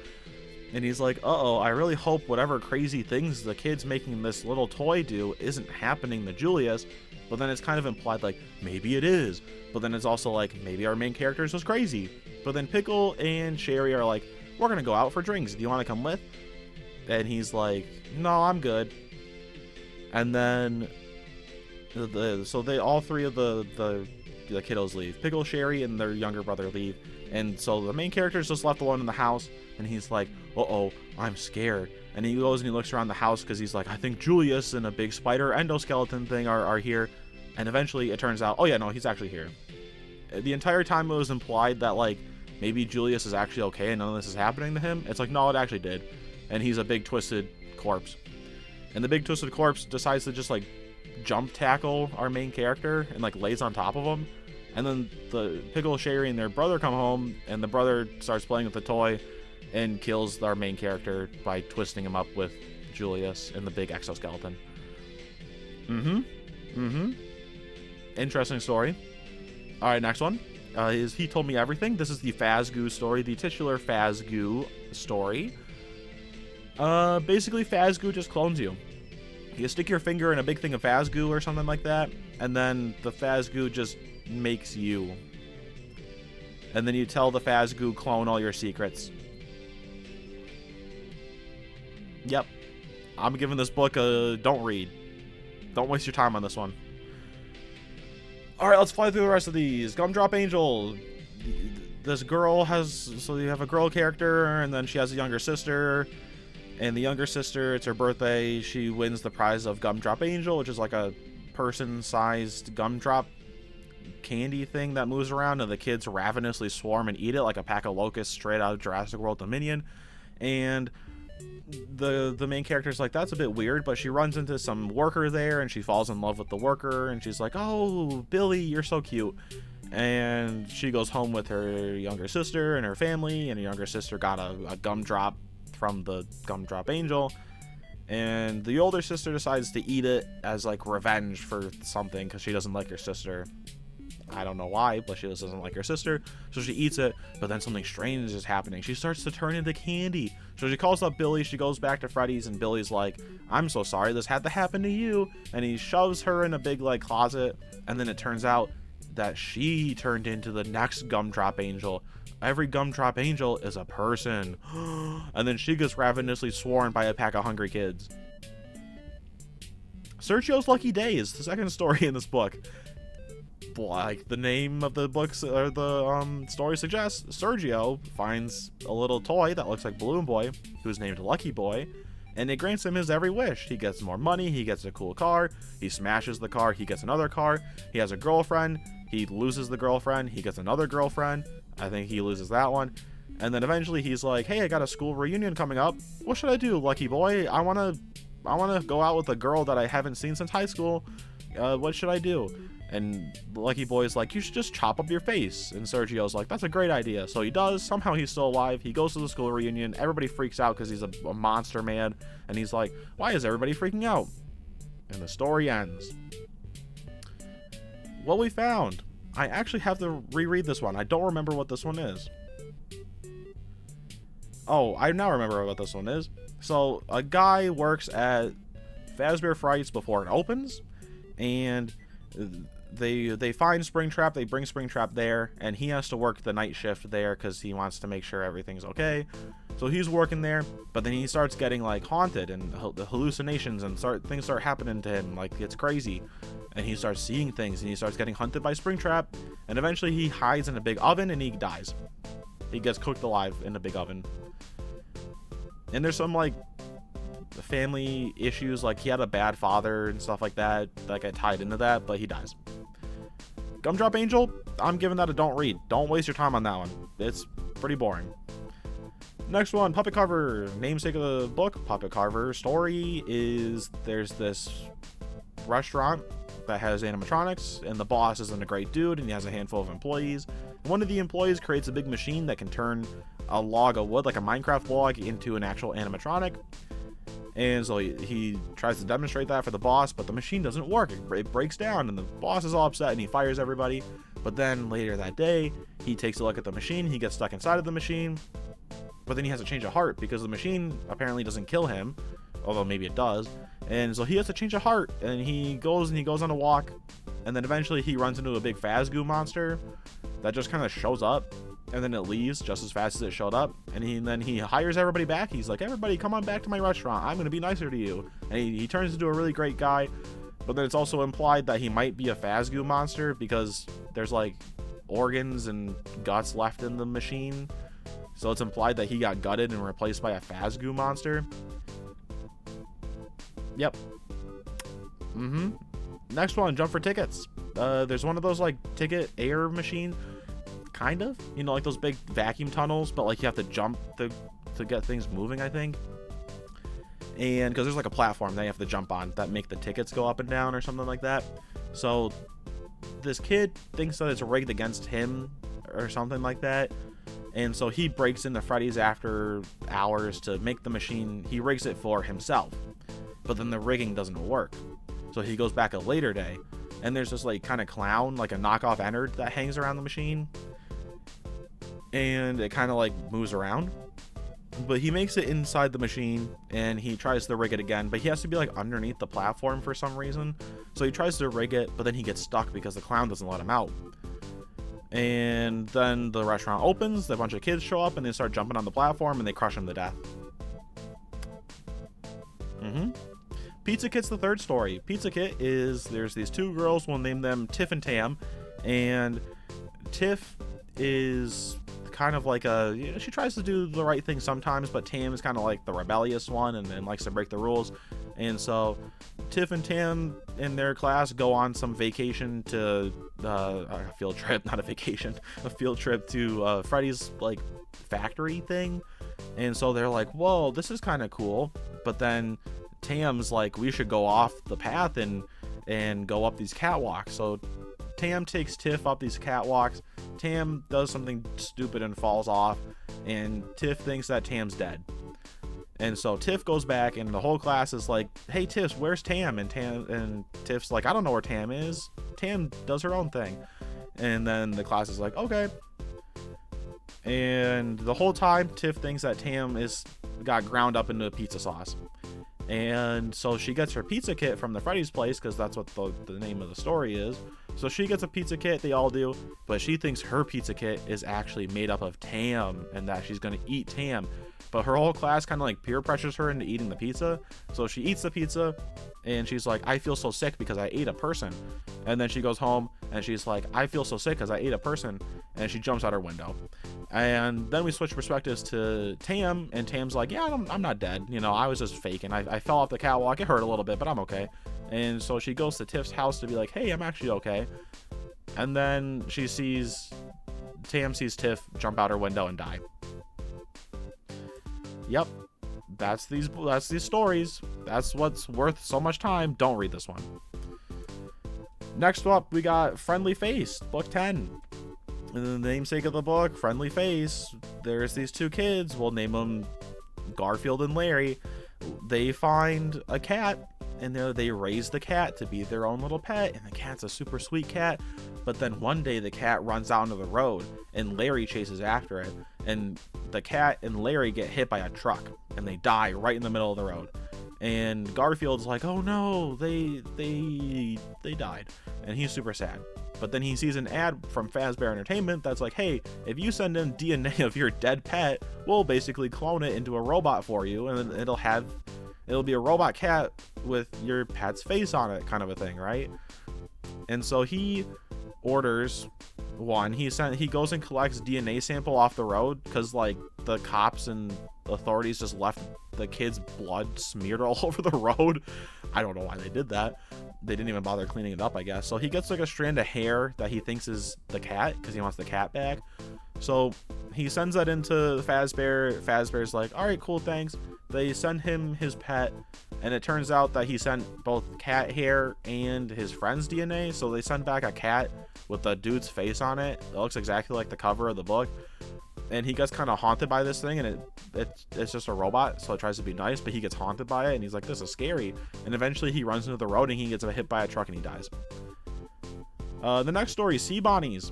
And he's like, uh-oh, I really hope whatever crazy things the kid's making this little toy do isn't happening to Julius. But then it's kind of implied like, maybe it is. But then it's also like, maybe our main character is just crazy. But then Pickle and Sherry are like, we're going to go out for drinks. Do you want to come with? And he's like, no, I'm good. And then all three of the kiddos leave. Pickle, Sherry, and their younger brother leave. And so the main character is just left alone in the house. And he's like, uh-oh, I'm scared. And he goes and he looks around the house because he's like, I think Julius and a big spider endoskeleton thing are here. And eventually it turns out, oh yeah, no, he's actually here. The entire time it was implied that like maybe Julius is actually okay and none of this is happening to him. It's like, no, it actually did. And he's a big twisted corpse. And the big twisted corpse decides to just like jump tackle our main character and like lays on top of him. And then the Pickle, Sherry, and their brother come home, and the brother starts playing with the toy and kills our main character by twisting him up with Julius and the big exoskeleton. Interesting story. All right, next one is He Told Me Everything. This is the Fazgoo story, the titular Fazgoo story. Basically, Fazgoo just clones you. You stick your finger in a big thing of Fazgoo or something like that, and then the Fazgoo just makes you. And then you tell the Fazgoo clone all your secrets. Yep. I'm giving this book a don't read. Don't waste your time on this one. Alright, let's fly through the rest of these. Gumdrop Angel. This girl so you have a girl character, and then she has a younger sister. And the younger sister, it's her birthday, she wins the prize of Gumdrop Angel, which is like a person-sized gumdrop candy thing that moves around, and the kids ravenously swarm and eat it like a pack of locusts straight out of Jurassic World Dominion. And the main character's like, that's a bit weird, but she runs into some worker there, and she falls in love with the worker, and she's like, oh, Billy, you're so cute. And she goes home with her younger sister and her family, and her younger sister got a gumdrop from the Gumdrop Angel, and the older sister decides to eat it as like revenge for something because she doesn't like her sister. I don't know why, but she just doesn't like her sister, so she eats it. But then something strange is happening. She starts to turn into candy, so she calls up Billy. She goes back to Freddy's, and Billy's like, I'm so sorry this had to happen to you. And he shoves her in a big like closet, and then it turns out that she turned into the next Gumdrop Angel. Every Gumdrop Angel is a person. And then she gets ravenously sworn by a pack of hungry kids. Sergio's Lucky Day is the second story in this book. Like the name of the books or the story suggests, Sergio finds a little toy that looks like Balloon Boy, who's named Lucky Boy, and it grants him his every wish. He gets more money, he gets a cool car, he smashes the car, he gets another car, he has a girlfriend, he loses the girlfriend, he gets another girlfriend, I think he loses that one, and then eventually he's like, hey, I got a school reunion coming up, what should I do, Lucky Boy? I wanna go out with a girl that I haven't seen since high school, what should I do? And Lucky Boy's like, you should just chop up your face. And Sergio's like, that's a great idea. So he does. Somehow he's still alive. He goes to the school reunion. Everybody freaks out because he's a monster man. And he's like, why is everybody freaking out? And the story ends. What we found. I actually have to reread this one. I don't remember what this one is. Oh, I now remember what this one is. So a guy works at Fazbear Frights before it opens. And they find Springtrap, they bring Springtrap there, and he has to work the night shift there because he wants to make sure everything's okay. So he's working there, but then he starts getting like haunted and the hallucinations, and things start happening to him, like it's crazy, and he starts seeing things, and he starts getting hunted by Springtrap, and eventually he hides in a big oven and he dies. He gets cooked alive in a big oven. And there's some like family issues, like he had a bad father and stuff like that get tied into that, but he dies. Gumdrop Angel, I'm giving that a don't read. Don't waste your time on that one. It's pretty boring. Next one, Puppet Carver. Namesake of the book, Puppet Carver. Story is there's this restaurant that has animatronics, and the boss isn't a great dude, and he has a handful of employees. One of the employees creates a big machine that can turn a log of wood, like a Minecraft log, into an actual animatronic. And so he tries to demonstrate that for the boss, but the machine doesn't work. It breaks down, and the boss is all upset, and he fires everybody. But then later that day, he takes a look at the machine. He gets stuck inside of the machine, but then he has a change of heart because the machine apparently doesn't kill him, although maybe it does. And so he has a change of heart, and he goes on a walk, and then eventually he runs into a big Phasgoo monster that just kind of shows up, and then it leaves just as fast as it showed up. And then he hires everybody back. He's like, everybody come on back to my restaurant, I'm gonna be nicer to you. And he turns into a really great guy. But then it's also implied that he might be a Phasgoo monster because there's like organs and guts left in the machine, so it's implied that he got gutted and replaced by a Phasgoo monster. Yep. Next one, jump for tickets. There's one of those like ticket air machine, kind of, you know, like those big vacuum tunnels, but like you have to jump to get things moving, I think. And because there's like a platform that you have to jump on that make the tickets go up and down or something like that. So this kid thinks that it's rigged against him or something like that, and so he breaks into Freddy's after hours to make the machine. He rigs it for himself, but then the rigging doesn't work, so he goes back a later day, and there's this like kind of clown, like a knockoff Ennard, that hangs around the machine, and it kind of like moves around. But he makes it inside the machine, and he tries to rig it again, but he has to be like underneath the platform for some reason. So he tries to rig it, but then he gets stuck because the clown doesn't let him out. And then the restaurant opens, a bunch of kids show up, and they start jumping on the platform, and they crush him to death. Pizza Kit's the third story. Pizza Kit is, there's these two girls, we'll name them Tiff and Tam, and Tiff is kind of like a, you know, she tries to do the right thing sometimes, but Tam is kind of like the rebellious one and likes to break the rules. And so Tiff and Tam in their class go on some vacation to a field trip, not a vacation, a field trip to Freddy's like factory thing. And so they're like, whoa, this is kind of cool. But then Tam's like, we should go off the path and go up these catwalks. So Tam takes Tiff up these catwalks. Tam does something stupid and falls off, and Tiff thinks that Tam's dead. And so Tiff goes back, and the whole class is like, hey Tiff, where's Tam? And Tiff's like, I don't know where Tam is. Tam does her own thing. And then the class is like, okay. And the whole time Tiff thinks that Tam got ground up into pizza sauce. And so she gets her pizza kit from the Freddy's place, because that's what the name of the story is. So she gets a pizza kit, they all do, but she thinks her pizza kit is actually made up of Tam and that she's gonna eat Tam. But her whole class kind of like peer pressures her into eating the pizza. So she eats the pizza, and she's like, I feel so sick because I ate a person. And then she goes home and she's like, I feel so sick because I ate a person. And she jumps out her window. And then we switch perspectives to Tam, and Tam's like, yeah, I'm not dead. You know, I was just faking. I fell off the catwalk. It hurt a little bit, but I'm okay. And so she goes to Tiff's house to be like, hey, I'm actually okay. And then Tam sees Tiff jump out her window and die. Yep. That's these stories. That's what's worth so much time. Don't read this one. Next up, we got Friendly Face, book 10. In the namesake of the book, Friendly Face, there's these two kids. We'll name them Garfield and Larry. They find a cat, and they raise the cat to be their own little pet, and the cat's a super sweet cat. But then one day the cat runs out into the road, and Larry chases after it, and the cat and Larry get hit by a truck, and they die right in the middle of the road. And Garfield's like, oh no, they died, and he's super sad. But then he sees an ad from Fazbear Entertainment that's like, hey, if you send in DNA of your dead pet, we'll basically clone it into a robot for you, and it'll be a robot cat with your pet's face on it, kind of a thing, right? And so he orders one. He goes and collects DNA sample off the road, because like the cops and authorities just left the kid's blood smeared all over the road. I don't know why they did that. They didn't even bother cleaning it up, I guess. So he gets like a strand of hair that he thinks is the cat because he wants the cat back. So he sends that into Fazbear. Fazbear's like, all right, cool, thanks. They send him his pet, and it turns out that he sent both cat hair and his friend's DNA. So they send back a cat with the dude's face on it. It looks exactly like the cover of the book. And he gets kind of haunted by this thing, and it's just a robot, so it tries to be nice, but he gets haunted by it, and he's like, this is scary. And eventually he runs into the road, and he gets hit by a truck, and he dies. The next story, Sea Bonnies.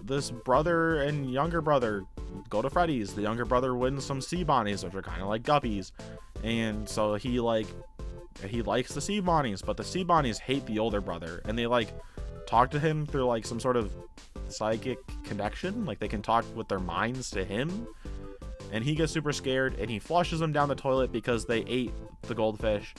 This brother and younger brother go to Freddy's. The younger brother wins some Sea Bonnies, which are kind of like guppies. And so he likes the Sea Bonnies, but the Sea Bonnies hate the older brother, and they like talk to him through like some sort of psychic connection. Like they can talk with their minds to him, and he gets super scared, and he flushes them down the toilet because they ate the goldfish.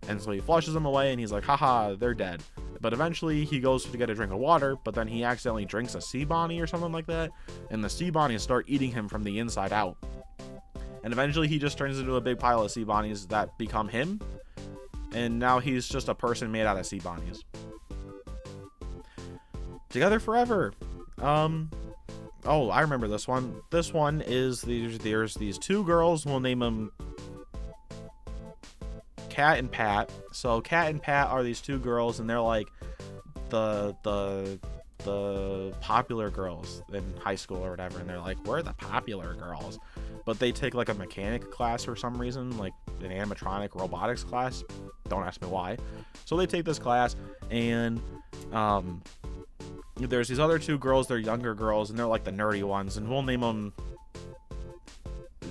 And so he flushes them away, and he's like, haha, they're dead. But eventually he goes to get a drink of water, but then he accidentally drinks a Sea Bonnie or something like that, and the Sea Bonnies start eating him from the inside out. And eventually he just turns into a big pile of Sea Bonnies that become him, and now he's just a person made out of Sea Bonnies. Together Forever. Oh, I remember this one. This one is there's these two girls. We'll name them Kat and Pat. So Kat and Pat are these two girls, and they're like the popular girls in high school or whatever. And they're like, we're the popular girls. But they take like a mechanic class for some reason, like an animatronic robotics class. Don't ask me why. So they take this class, and there's these other two girls. They're younger girls, and they're like the nerdy ones, and we'll name them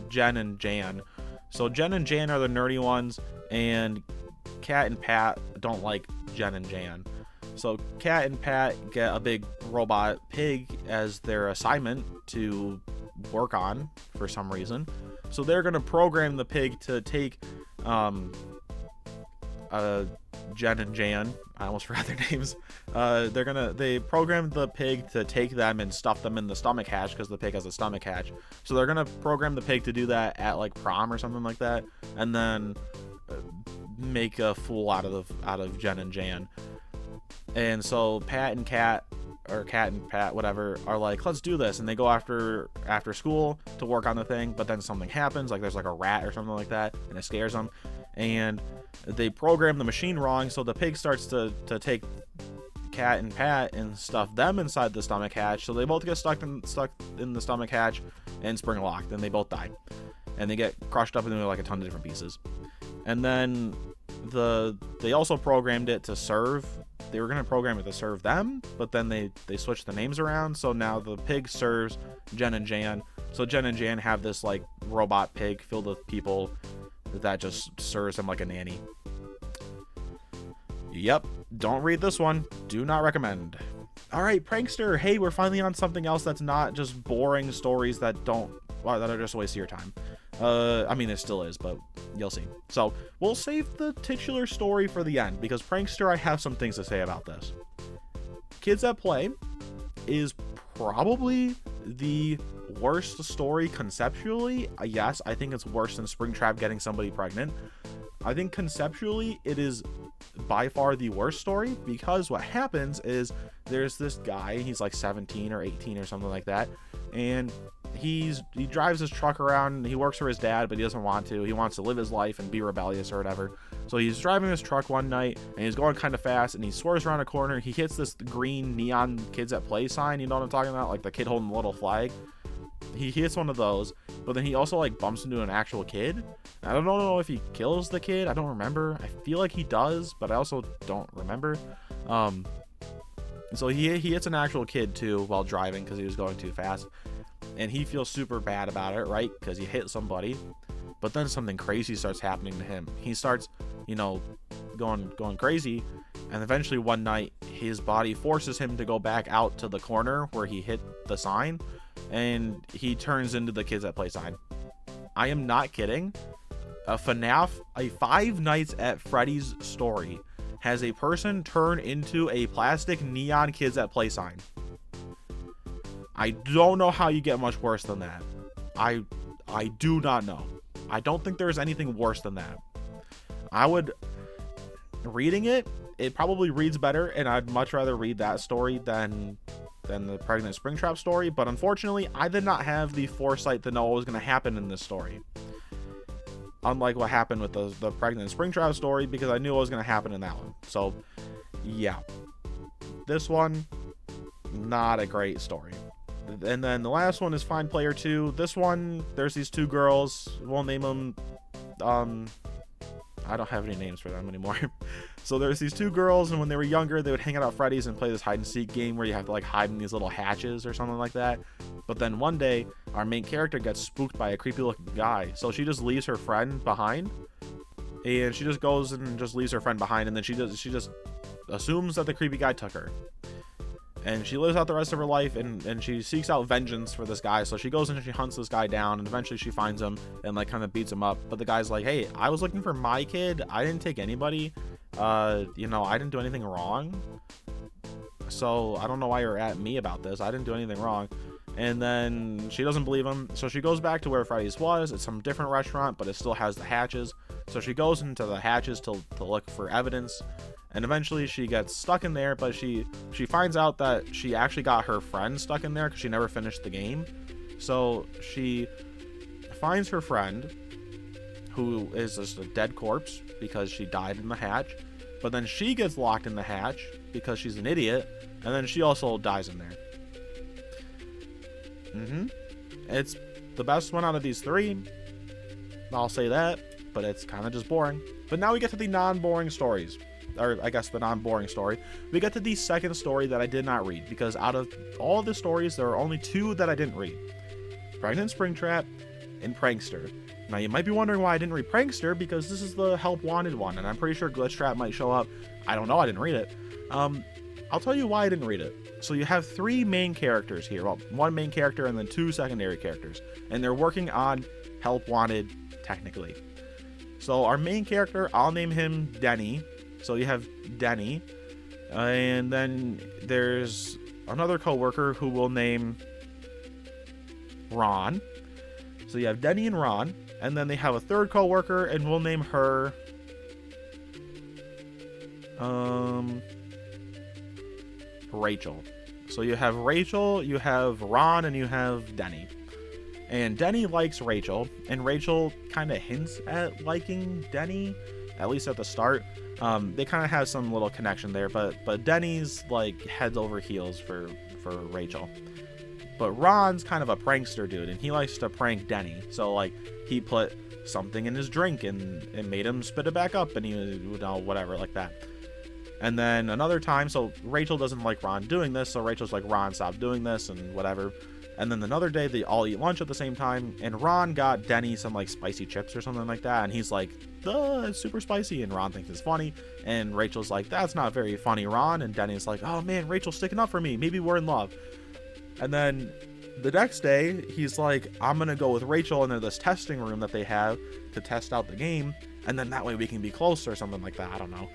Jen and Jan. So Jen and Jan are the nerdy ones, and Kat and Pat don't like Jen and Jan. So Kat and Pat get a big robot pig as their assignment to work on for some reason. So they're gonna program the pig to take Jen and Jan, I almost forgot their names. They programmed the pig to take them and stuff them in the stomach hatch because the pig has a stomach hatch. So they're gonna program the pig to do that at like prom or something like that, and then make a fool out of Jen and Jan. And so Pat and Kat, or Kat and Pat, whatever, are like, let's do this. And they go after school to work on the thing, but then something happens, like there's like a rat or something like that, and it scares them. And they program the machine wrong, so the pig starts to take Kat and Pat and stuff them inside the stomach hatch. So they both get stuck in the stomach hatch and spring locked, and they both die. And they get crushed up into like a ton of different pieces. And then they also programmed it to serve. They were going to program it to serve them, but then they switched the names around. So now the pig serves Jen and Jan. So Jen and Jan have this like robot pig filled with people that just serves them like a nanny. Yep, don't read this one. Do not recommend. All right, Prankster. Hey, we're finally on something else that's not just boring stories that are just a waste of your time. I mean, it still is, but you'll see. So we'll save the titular story for the end, because Prankster, I have some things to say about this. Kids at Play is probably the worst story conceptually. Yes, I think it's worse than Springtrap getting somebody pregnant. I think conceptually it is by far the worst story, because what happens is there's this guy, he's like 17 or 18 or something like that, and he drives his truck around. He works for his dad, but he doesn't want to. He wants to live his life and be rebellious or whatever. So he's driving his truck one night, and he's going kind of fast, and he swerves around a corner. He hits this green neon Kids at Play sign. You know what I'm talking about? Like the kid holding the little flag. He hits one of those, but then he also like bumps into an actual kid. I don't know if he kills the kid. I don't remember. I feel like he does, but I also don't remember. So he hits an actual kid too while driving because he was going too fast. And he feels super bad about it, right? Because he hit somebody. But then something crazy starts happening to him. He starts, going crazy. And eventually one night, his body forces him to go back out to the corner where he hit the sign. And he turns into the Kids at Play sign. I am not kidding. A FNAF, a Five Nights at Freddy's story, has a person turn into a plastic neon Kids at Play sign. I don't know how you get much worse than that. I do not know. I don't think there's anything worse than that. Reading it probably reads better, and I'd much rather read that story than the Pregnant Springtrap story, but unfortunately, I did not have the foresight to know what was going to happen in this story. Unlike what happened with the Pregnant Springtrap story, because I knew what was going to happen in that one. So, yeah. This one, not a great story. And then the last one is Find Player 2. This one, there's these two girls. We'll name them, I don't have any names for them anymore. So there's these two girls, and when they were younger, they would hang out at Freddy's and play this hide and seek game where you have to like hide in these little hatches or something like that. But then one day, our main character gets spooked by a creepy looking guy. So she just leaves her friend behind, and she just goes and just leaves her friend behind, and then she just assumes that the creepy guy took her. And she lives out the rest of her life, and she seeks out vengeance for this guy. So she goes in and she hunts this guy down, and eventually she finds him and like kind of beats him up. But the guy's like, hey, I was looking for my kid. I didn't take anybody. I didn't do anything wrong. So I don't know why you're at me about this. I didn't do anything wrong. And then she doesn't believe him. So she goes back to where Freddy's was. It's some different restaurant, but it still has the hatches. So she goes into the hatches to look for evidence. And eventually she gets stuck in there, but she finds out that she actually got her friend stuck in there because she never finished the game. So she finds her friend, who is just a dead corpse because she died in the hatch. But then she gets locked in the hatch because she's an idiot, and then she also dies in there. It's the best one out of these three, I'll say that, but it's kind of just boring. But now we get to the non-boring stories. Or I guess the non-boring story. We get to the second story that I did not read, because out of all the stories, there are only two that I didn't read. Pregnant Springtrap and Prankster. Now you might be wondering why I didn't read Prankster, because this is the Help Wanted one, and I'm pretty sure Glitch Trap might show up. I don't know, I didn't read it. I'll tell you why I didn't read it. So you have three main characters here. Well, one main character and then two secondary characters. And they're working on Help Wanted, technically. So our main character, I'll name him Denny. So you have Denny, and then there's another co-worker who we'll name Ron. So you have Denny and Ron, and then they have a third co-worker, and we'll name her Rachel. So you have Rachel, you have Ron, and you have Denny. And Denny likes Rachel, and Rachel kind of hints at liking Denny, at least at the start. They kind of have some little connection there, but Denny's like heads over heels for Rachel. But Ron's kind of a prankster dude, and he likes to prank Denny. So like he put something in his drink and it made him spit it back up, and he whatever like that. And then another time, so Rachel doesn't like Ron doing this, so Rachel's like, Ron, stop doing this and whatever. And then another day they all eat lunch at the same time, and Ron got Denny some like spicy chips or something like that, and he's like, it's super spicy, and Ron thinks it's funny, and Rachel's like, that's not very funny, Ron. And Denny's like, oh man, Rachel's sticking up for me, maybe we're in love. And then the next day he's like, I'm gonna go with Rachel into this testing room that they have to test out the game, and then that way we can be close or something like that, I don't know.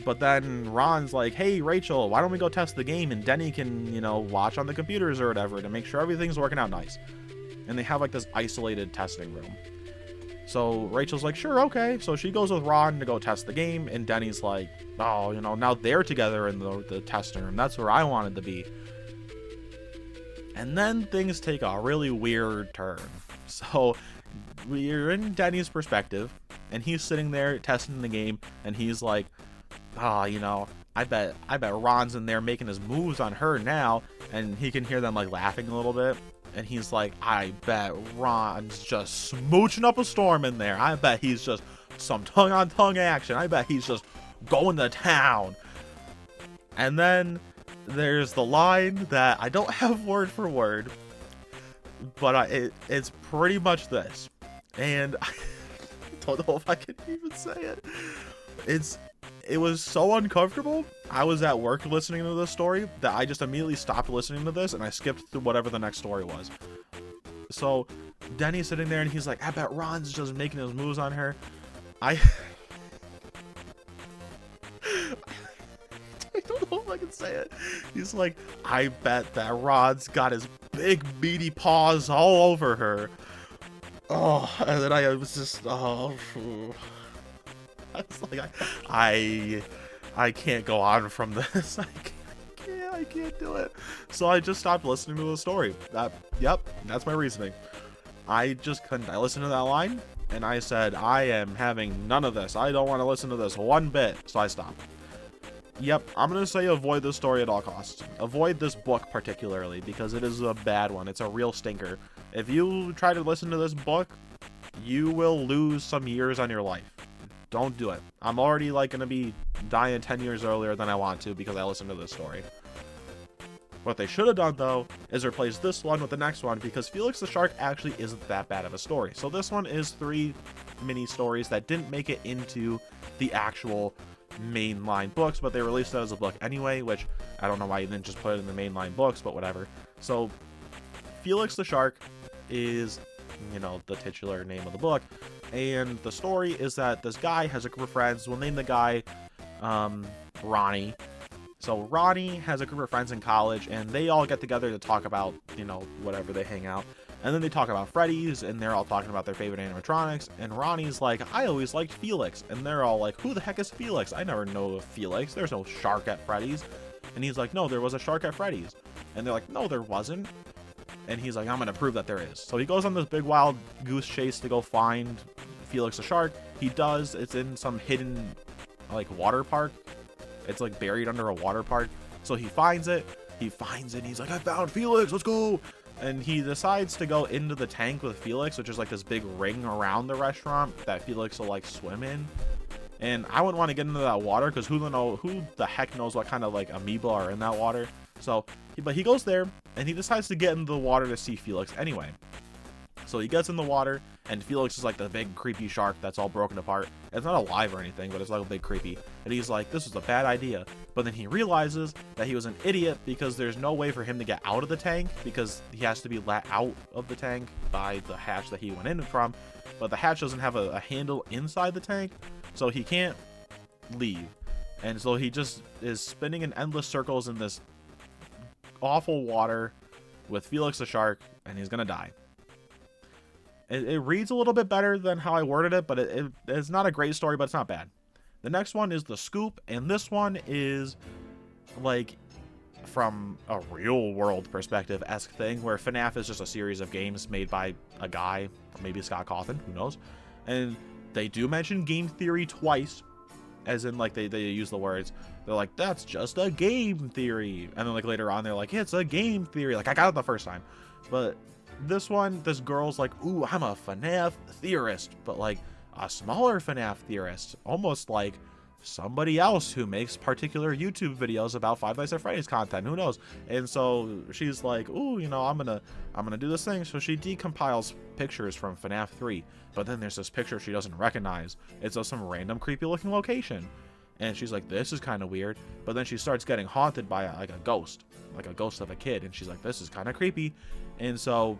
But then Ron's like, hey, Rachel, why don't we go test the game, and Denny can, watch on the computers or whatever to make sure everything's working out nice. And they have like this isolated testing room. So Rachel's like, sure, okay. So she goes with Ron to go test the game, and Denny's like, oh, now they're together in the testing room. That's where I wanted to be. And then things take a really weird turn. So we're in Denny's perspective, and he's sitting there testing the game, and he's like, I bet Ron's in there making his moves on her now, and he can hear them like laughing a little bit, and he's like, I bet Ron's just smooching up a storm in there. I bet he's just some tongue-on-tongue action. I bet he's just going to town. And then there's the line that I don't have word for word, but it's pretty much this, and I don't know if I can even say it. It was so uncomfortable. I was at work listening to this story that I just immediately stopped listening to this, and I skipped through whatever the next story was. So Denny's sitting there, and he's like, I bet Ron's just making his moves on her. I don't know if I can say it. He's like, I bet that Ron's got his big meaty paws all over her. Oh, and then I was just, oh, I was like, I can't go on from this. I can't do it. So I just stopped listening to the story. Yep, that's my reasoning. I just couldn't. I listened to that line, and I said, I am having none of this. I don't want to listen to this one bit. So I stopped. Yep, I'm going to say avoid this story at all costs. Avoid this book particularly, because it is a bad one. It's a real stinker. If you try to listen to this book, you will lose some years on your life. Don't do it. I'm already like going to be dying 10 years earlier than I want to because I listened to this story. What they should have done, though, is replace this one with the next one, because Felix the Shark actually isn't that bad of a story. So this one is 3 mini stories that didn't make it into the actual mainline books, but they released it as a book anyway, which I don't know why you didn't just put it in the mainline books, but whatever. So Felix the Shark is, you know, the titular name of the book, and the story is that this guy has a group of friends. We'll name the guy Ronnie. So Ronnie has a group of friends in college, and they all get together to talk about, you know, whatever, they hang out. And then they talk about Freddy's, and they're all talking about their favorite animatronics. And Ronnie's like, I always liked Felix. And they're all like, who the heck is Felix? I never know of Felix. There's no shark at Freddy's. And he's like, no, there was a shark at Freddy's. And they're like, no, there wasn't. And he's like, I'm going to prove that there is. So he goes on this big wild goose chase to go find Felix the Shark. He does. It's in some hidden, like, water park. It's like buried under a water park. So he finds it. He's like, I found Felix. Let's go. And he decides to go into the tank with Felix, which is like this big ring around the restaurant that Felix will like swim in. And I wouldn't want to get into that water because who the heck knows what kind of like amoeba are in that water. So, but he goes there and he decides to get into the water to see Felix anyway. So he gets in the water, and Felix is like the big creepy shark that's all broken apart. It's not alive or anything, but it's like a big creepy. And he's like, this was a bad idea. But then he realizes that he was an idiot because there's no way for him to get out of the tank because he has to be let out of the tank by the hatch that he went in from. But the hatch doesn't have a handle inside the tank, so he can't leave. And so he just is spinning in endless circles in this awful water with Felix the Shark, and he's gonna die. It reads a little bit better than how I worded it, but it's not a great story, but it's not bad. The next one is The Scoop, and this one is like from a real world perspective-esque thing where FNAF is just a series of games made by a guy, maybe Scott Cawthon, who knows. And they do mention game theory twice, as in like they use the words. They're like, that's just a game theory. And then like later on, they're like, it's a game theory. Like I got it the first time. But this one, this girl's like, ooh, I'm a FNAF theorist, but like a smaller FNAF theorist, almost like somebody else who makes particular YouTube videos about Five Nights at Freddy's content, who knows. And so she's like, ooh, you know, I'm gonna do this thing. So she decompiles pictures from FNAF 3, but then there's this picture she doesn't recognize. It's of some random creepy looking location, and she's like, this is kind of weird. But then she starts getting haunted by like a ghost of a kid, and she's like, this is kind of creepy. And so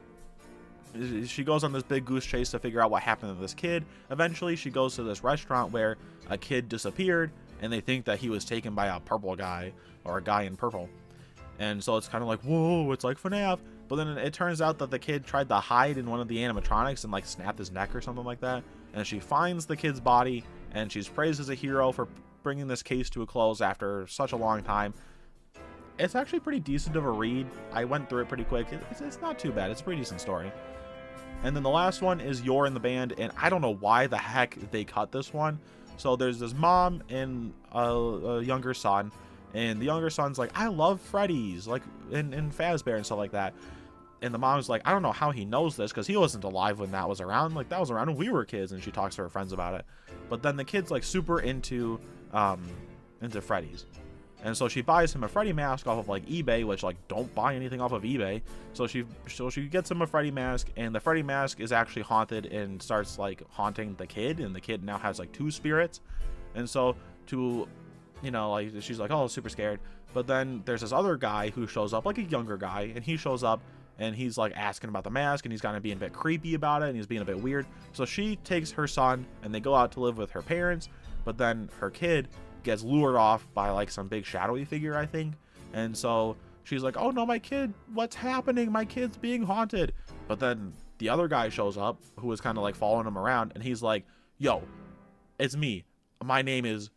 she goes on this big goose chase to figure out what happened to this kid. Eventually she goes to this restaurant where a kid disappeared, and they think that he was taken by a purple guy, or a guy in purple. And so it's kind of like, whoa, it's like FNAF. But then it turns out that the kid tried to hide in one of the animatronics and like snapped his neck or something like that. And she finds the kid's body, and she's praised as a hero for bringing this case to a close after such a long time. It's actually pretty decent of a read. I went through it pretty quick. It's not too bad. It's a pretty decent story. And then the last one is You're in the Band, and I don't know why the heck they cut this one. So there's this mom and a younger son, and the younger son's like, I love Freddy's, like in Fazbear and stuff like that. And the mom's like, I don't know how he knows this because he wasn't alive when that was around. Like that was around when we were kids, and she talks to her friends about it. But then the kid's like super into Freddy's. And so she buys him a Freddy mask off of like eBay, which like don't buy anything off of eBay. So she gets him a Freddy mask, and the Freddy mask is actually haunted and starts like haunting the kid, and the kid now has like 2 spirits. And so like she's like, oh, super scared. But then there's this other guy who shows up, like a younger guy, and he shows up and he's like asking about the mask, and he's kind of being a bit creepy about it, and he's being a bit weird. So she takes her son and they go out to live with her parents, but then her kid gets lured off by like some big shadowy figure, I think. And so she's like, oh no, my kid, what's happening? My kid's being haunted. But then the other guy shows up who was kind of like following him around, and he's like, yo, it's me. My name is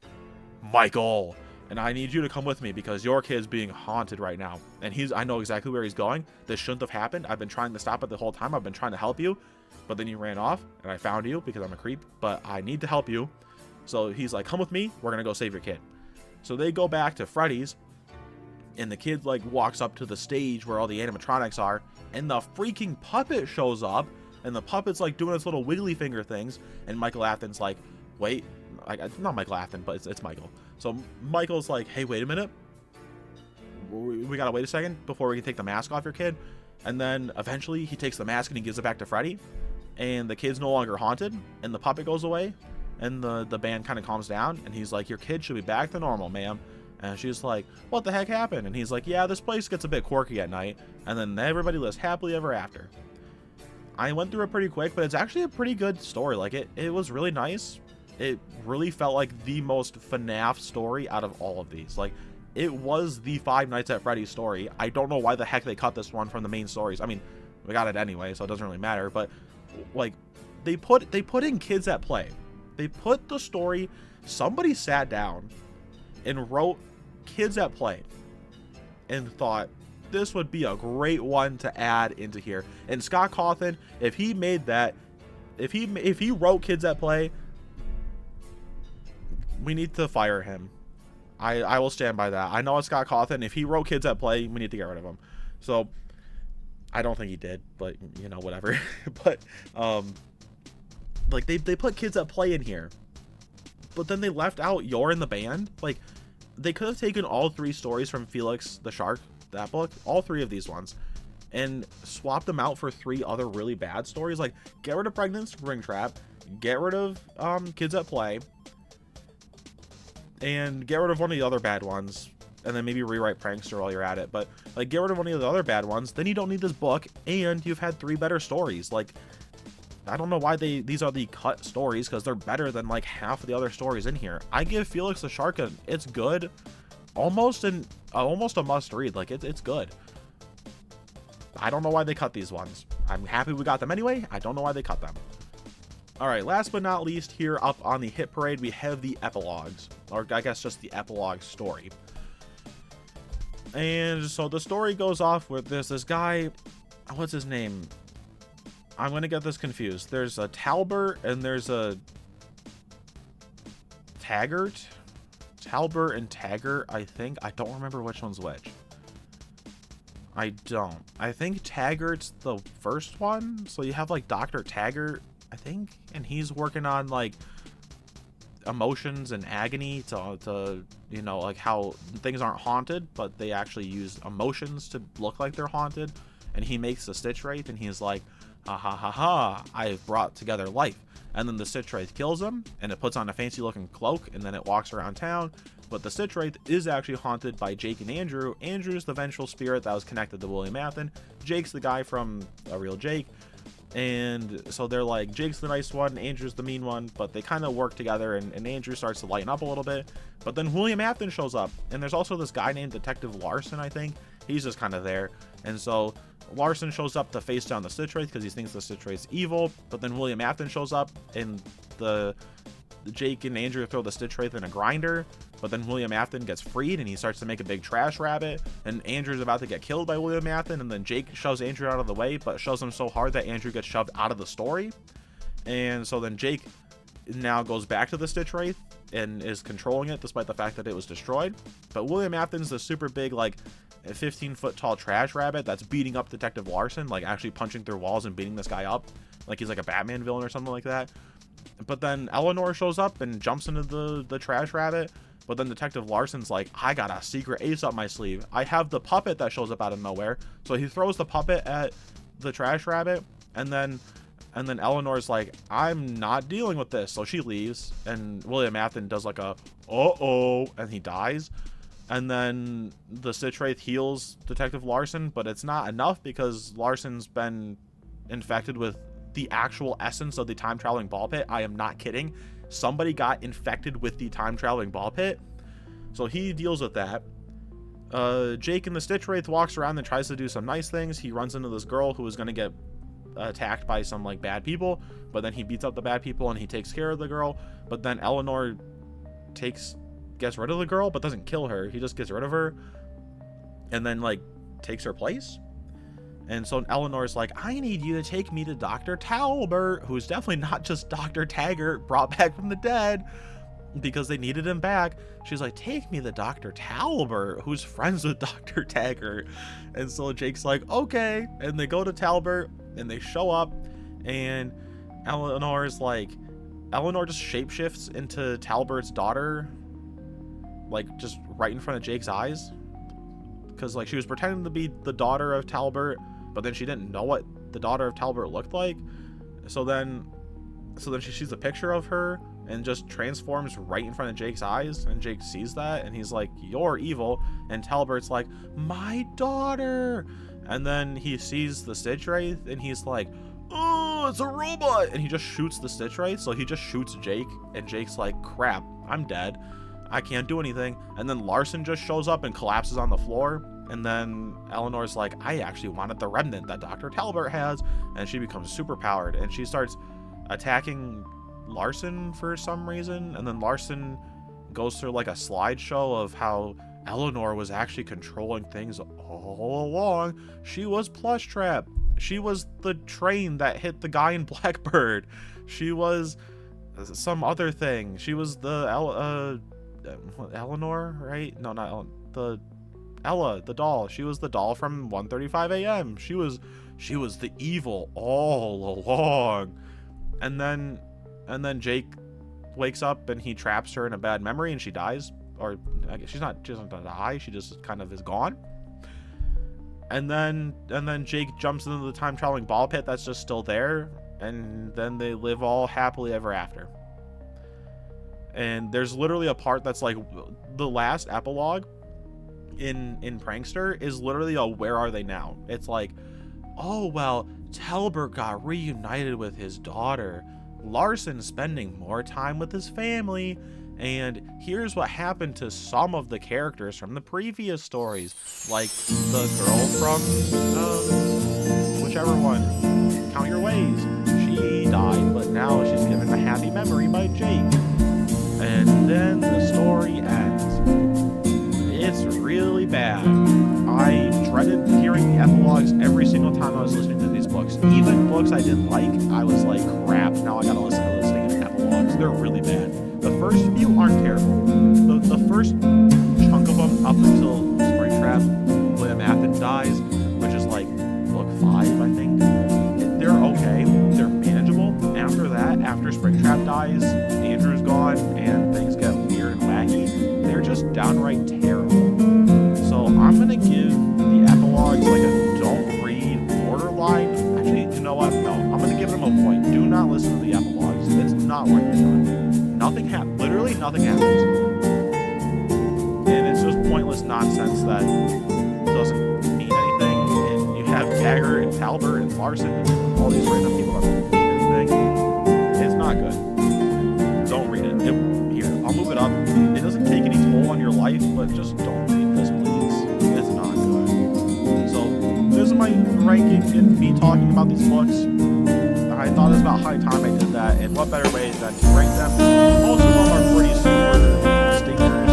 Michael, and I need you to come with me because your kid's being haunted right now. And I know exactly where he's going. This shouldn't have happened. I've been trying to stop it the whole time. I've been trying to help you, but then you ran off, and I found you because I'm a creep, but I need to help you. So he's like, come with me. We're going to go save your kid. So they go back to Freddy's, and the kid like walks up to the stage where all the animatronics are, and the freaking puppet shows up, and the puppet's like doing its little wiggly finger things, and Michael Afton's like, wait, like, not Michael Afton, but it's Michael. So Michael's like, hey, wait a minute, we gotta wait a second before we can take the mask off your kid. And then eventually he takes the mask and he gives it back to Freddy, and the kid's no longer haunted, and the puppet goes away, and the band kind of calms down, and he's like, your kid should be back to normal, ma'am. And she's like, what the heck happened? And he's like, yeah, this place gets a bit quirky at night. And then everybody lives happily ever after. I went through it pretty quick, but it's actually a pretty good story. Like, it was really nice. It really felt like the most FNAF story out of all of these. Like, it was the Five Nights at Freddy's story. I don't know why the heck they cut this one from the main stories. I mean, we got it anyway, so it doesn't really matter. But, like, they put in kids at play. They put the story, somebody sat down and wrote kids at play and thought this would be a great one to add into here. And Scott Cawthon, if he made that, if he wrote kids at play, we need to fire him. I will stand by that. I know it's Scott Cawthon. If he wrote kids at play, we need to get rid of him. So I don't think he did, but you know, whatever. But like they put kids at play in here, but then they left out You're in the Band. Like, they could have taken all three stories from Felix the Shark, that book, all three of these ones, and swapped them out for three other really bad stories. Like, get rid of Pregnant Springtrap, get rid of Kids at Play, and get rid of one of the other bad ones, and then maybe rewrite Prankster while you're at it. But like, get rid of one of the other bad ones, then you don't need this book, and you've had three better stories. Like, I don't know why these are the cut stories, because they're better than like half of the other stories in here. I give Felix the Shark it's good, almost a must read. Like, it's good. I don't know why they cut these ones. I'm happy we got them anyway. I don't know why they cut them. All right, last but not least, here up on the hit parade, we have the epilogues, or I guess just the epilogue story. And so the story goes off with this guy, what's his name? I'm going to get this confused. There's a Talbert and there's a Taggart. Talbert and Taggart, I think. I don't remember which one's which. I don't. I think Taggart's the first one. So you have like Dr. Taggart, I think. And he's working on like emotions and agony to you know, like how things aren't haunted, but they actually use emotions to look like they're haunted. And he makes the Stitch Wraith, and he's like, ha ha ha ha, I've brought together life. And then the Stitch Wraith kills him, and it puts on a fancy looking cloak, and then it walks around town. But the Stitch Wraith is actually haunted by Jake and Andrew. Andrew's the vengeful spirit that was connected to William Afton. Jake's the guy from A Real Jake. And so they're like, Jake's the nice one, Andrew's the mean one, but they kind of work together, and Andrew starts to lighten up a little bit. But then William Afton shows up, and there's also this guy named Detective Larson, I think. He's just kind of there. And so Larson shows up to face down the Stitch Wraith because he thinks the Stitch Wraith's evil. But then William Afton shows up, and the Jake and Andrew throw the Stitch Wraith in a grinder. But then William Afton gets freed, and he starts to make a big trash rabbit. And Andrew's about to get killed by William Afton, and then Jake shoves Andrew out of the way, but shoves him so hard that Andrew gets shoved out of the story. And so then Jake now goes back to the Stitch Wraith and is controlling it despite the fact that it was destroyed. But William Afton's the super big, like, 15-foot tall trash rabbit that's beating up Detective Larson, like actually punching through walls and beating this guy up like he's like a Batman villain or something like that. But then Eleanor shows up and jumps into the trash rabbit. But then Detective Larson's like, I got a secret ace up my sleeve. I have the puppet that shows up out of nowhere. So he throws the puppet at the trash rabbit, and then Eleanor's like, I'm not dealing with this. So she leaves, and William Afton does like a uh-oh, and he dies. And then the Stitch Wraith heals Detective Larson, but it's not enough because Larson's been infected with the actual essence of the time-traveling ball pit. I am not kidding. Somebody got infected with the time-traveling ball pit. So he deals with that. Jake in the Stitch Wraith walks around and tries to do some nice things. He runs into this girl who is going to get attacked by some like bad people, but then he beats up the bad people and he takes care of the girl. But then Eleanor gets rid of the girl, but doesn't kill her. He just gets rid of her and then like takes her place. And so Eleanor's like, I need you to take me to Dr. Talbert, who's definitely not just Dr. Taggart brought back from the dead, because they needed him back. She's like, take me to Dr. Talbert, who's friends with Dr. Taggart. And so Jake's like, okay. And they go to Talbert and they show up, and Eleanor just shapeshifts into Talbert's daughter, like just right in front of Jake's eyes. Because like she was pretending to be the daughter of Talbert, but then she didn't know what the daughter of Talbert looked like. So then she sees a picture of her and just transforms right in front of Jake's eyes, and Jake sees that and he's like, you're evil. And Talbert's like, my daughter. And then he sees the Stitch Wraith and he's like, oh, it's a robot, and he just shoots the Stitch Wraith. So he just shoots Jake, and Jake's like, crap, I'm dead, I can't do anything. And then Larson just shows up and collapses on the floor. And then Eleanor's like, I actually wanted the remnant that Dr. Talbert has. And she becomes super powered and she starts attacking Larson for some reason. And then Larson goes through like a slideshow of how Eleanor was actually controlling things all along. She was Plush Trap. She was the train that hit the guy in Blackbird. She was some other thing. She was the Eleanor, right? No, not Ella, the doll. She was the doll from 1:35 a.m. She was the evil all along. And then Jake wakes up and he traps her in a bad memory and she dies. Or I guess she doesn't die, she just kind of is gone. And then Jake jumps into the time traveling ball pit that's just still there, and then they live all happily ever after. And there's literally a part that's like the last epilogue in Prankster is literally a where are they now? It's like, oh well, Talbert got reunited with his daughter, Larson spending more time with his family, and here's what happened to some of the characters from the previous stories, like the girl from whichever one, Count Your Ways. She died, but now she's given a happy memory by Jake. And then the story ends. It's really bad. I dreaded hearing the epilogues every single time I was listening to these books. Even books I didn't like, I was like, crap, now I gotta listen to this thing in epilogues. They're really bad. The first few aren't terrible. The first chunk of them up until Springtrap, William Athen dies, which is like book 5, I think. They're okay. They're manageable. After that, after Springtrap dies, Andrew's gone, and things get weird and wacky, they're just downright terrible. So I'm gonna give the epilogues like a don't read borderline. Actually, you know what? No, I'm gonna give them a point. Do not listen to the epilogues. It's not worth your time. Nothing happens. Literally nothing happens. And it's just pointless nonsense that doesn't mean anything. And you have Taggart and Talbert and Larson and all these random people that don't mean anything. It's not good. Don't read it. Here, I'll move it up. It doesn't take any toll on your life, but just don't read this, please. It's not good. So, this is my ranking and me talking about these books. I thought it was about high time I did that, and what better way than to rank them. Most of them are pretty super stinkers.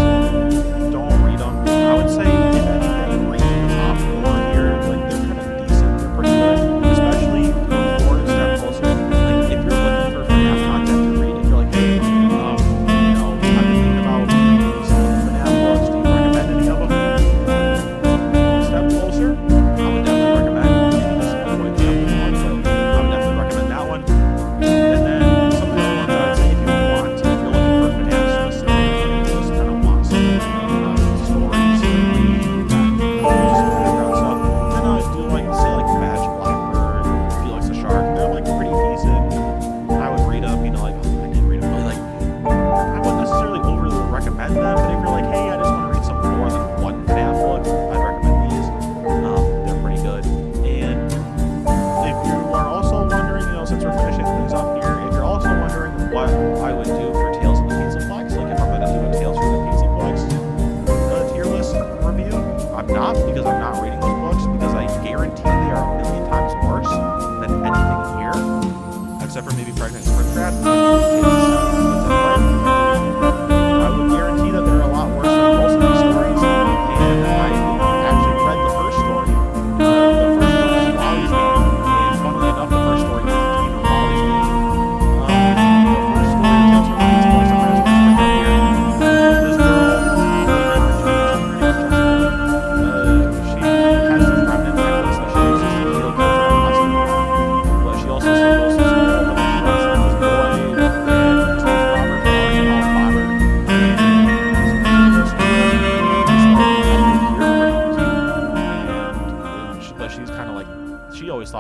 Don't read them. I would say, if anything, read the top 4 here. Like, they're kind of decent. They're pretty good. Especially the 4 step closer. Like, if you're looking for FNAF content to read, if you're like, hey, I've been thinking about reading some FNAF books, do you recommend any of them? Step closer, I would definitely recommend. Avoid the step one, but I would definitely recommend that one. And then some of the other ones I would say, if you want, if you're looking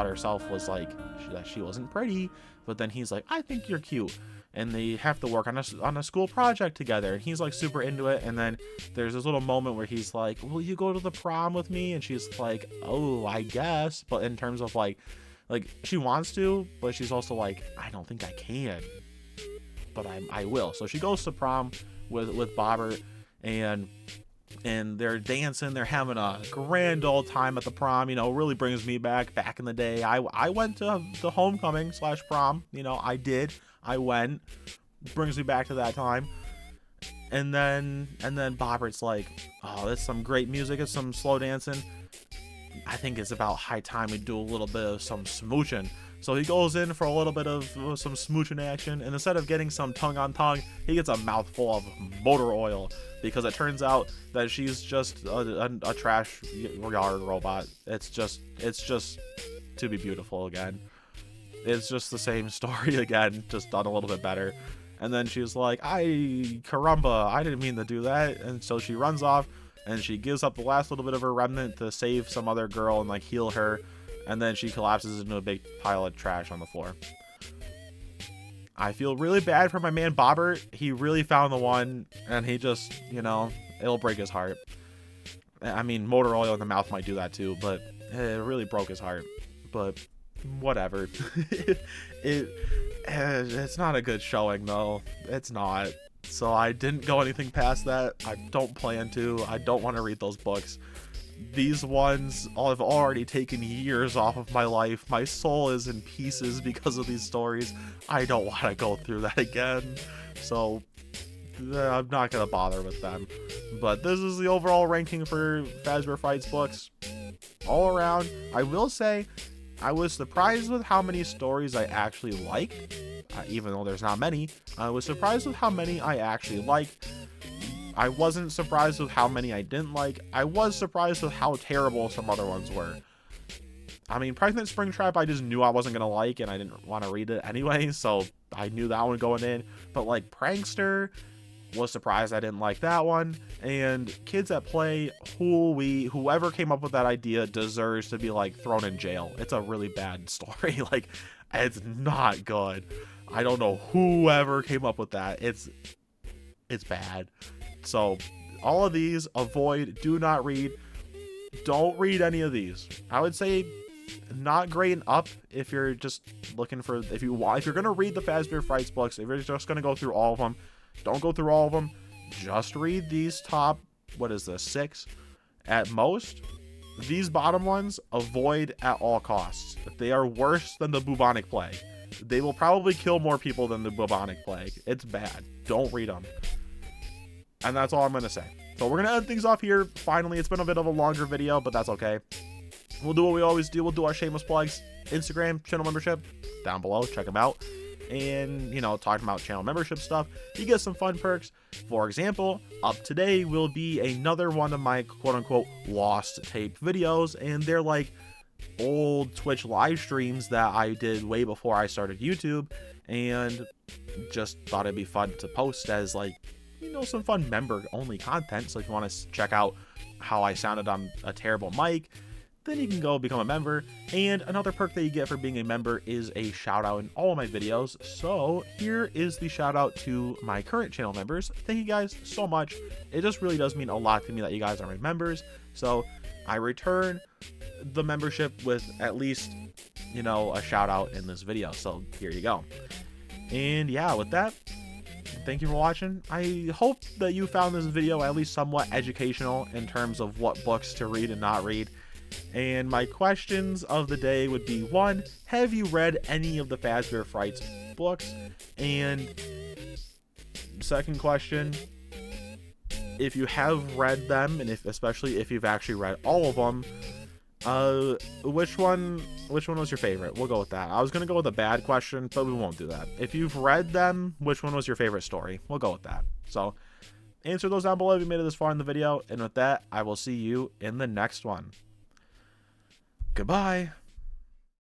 herself was like that she wasn't pretty, but then he's like, I think you're cute. And they have to work on a school project together, and he's like super into it. And then there's this little moment where he's like, will you go to the prom with me? And she's like, oh, I guess. But in terms of like she wants to, but she's also like, I don't think I can, but I will. So she goes to prom with Bobbert, and they're dancing, they're having a grand old time at the prom. You know, really brings me back in the day. I went to the homecoming / prom, you know, I went, brings me back to that time. And then Bobbert's like, oh, that's some great music, it's some slow dancing, I think it's about high time we do a little bit of some smooching. So he goes in for a little bit of some smooching action, and instead of getting some tongue on tongue, he gets a mouthful of motor oil, because it turns out that she's just a trash yard robot. It's just to be beautiful again. It's just the same story again, just done a little bit better. And then she's like, caramba, I didn't mean to do that. And so she runs off, and she gives up the last little bit of her remnant to save some other girl and like heal her. And then she collapses into a big pile of trash on the floor. I feel really bad for my man Bobbert. He really found the one, and he just, you know, it'll break his heart. I mean, motor oil in the mouth might do that too, but it really broke his heart. But whatever. It's not a good showing though. It's not. So I didn't go anything past that. I don't plan to. I don't want to read those books. These ones have already taken years off of my life. My soul is in pieces because of these stories. I don't want to go through that again. So I'm not going to bother with them. But this is the overall ranking for Fazbear Frights books. All around, I will say, I was surprised with how many stories I actually liked. Even though there's not many, I was surprised with how many I actually liked. I wasn't surprised with how many I didn't like. I was surprised with how terrible some other ones were. I mean, Pregnant Springtrap, I just knew I wasn't going to like, and I didn't want to read it anyway, so I knew that one going in. But like Prankster, was surprised I didn't like that one. And Kids at Play, whoever came up with that idea deserves to be like thrown in jail. It's a really bad story. Like, it's not good. I don't know whoever came up with that. It's bad. So all of these, avoid, do not read. Don't read any of these. I would say not great and up if you're just looking for, if you're gonna read the Fazbear Frights books, if you're just gonna go through all of them, don't go through all of them. Just read these top, what is this, 6 at most. These bottom ones, avoid at all costs. They are worse than the bubonic plague. They will probably kill more people than the bubonic plague. It's bad. Don't read them. And that's all I'm going to say. So we're going to end things off here. Finally, it's been a bit of a longer video, but that's okay. We'll do what we always do. We'll do our shameless plugs. Instagram, channel membership, down below. Check them out. And, you know, talking about channel membership stuff, you get some fun perks. For example, up today will be another one of my quote-unquote lost tape videos. And they're like old Twitch live streams that I did way before I started YouTube. And just thought it'd be fun to post as, like, you know, some fun member-only content. So if you want to check out how I sounded on a terrible mic, then you can go become a member. And another perk that you get for being a member is a shout out in all of my videos. So here is the shout out to my current channel members. Thank you guys so much. It just really does mean a lot to me that you guys are my members. So I return the membership with at least, you know, a shout out in this video. So here you go. And yeah, with that, thank you for watching. I hope that you found this video at least somewhat educational in terms of what books to read and not read. And my questions of the day would be, 1, have you read any of the Fazbear Frights books? And second question, if you have read them, and especially if you've actually read all of them, which one was your favorite? We'll go with that. I was gonna go with a bad question, but we won't do that. If you've read them, which one was your favorite story? We'll go with that. So answer those down below if you made it this far in the video. And with that, I will see you in the next one. Goodbye.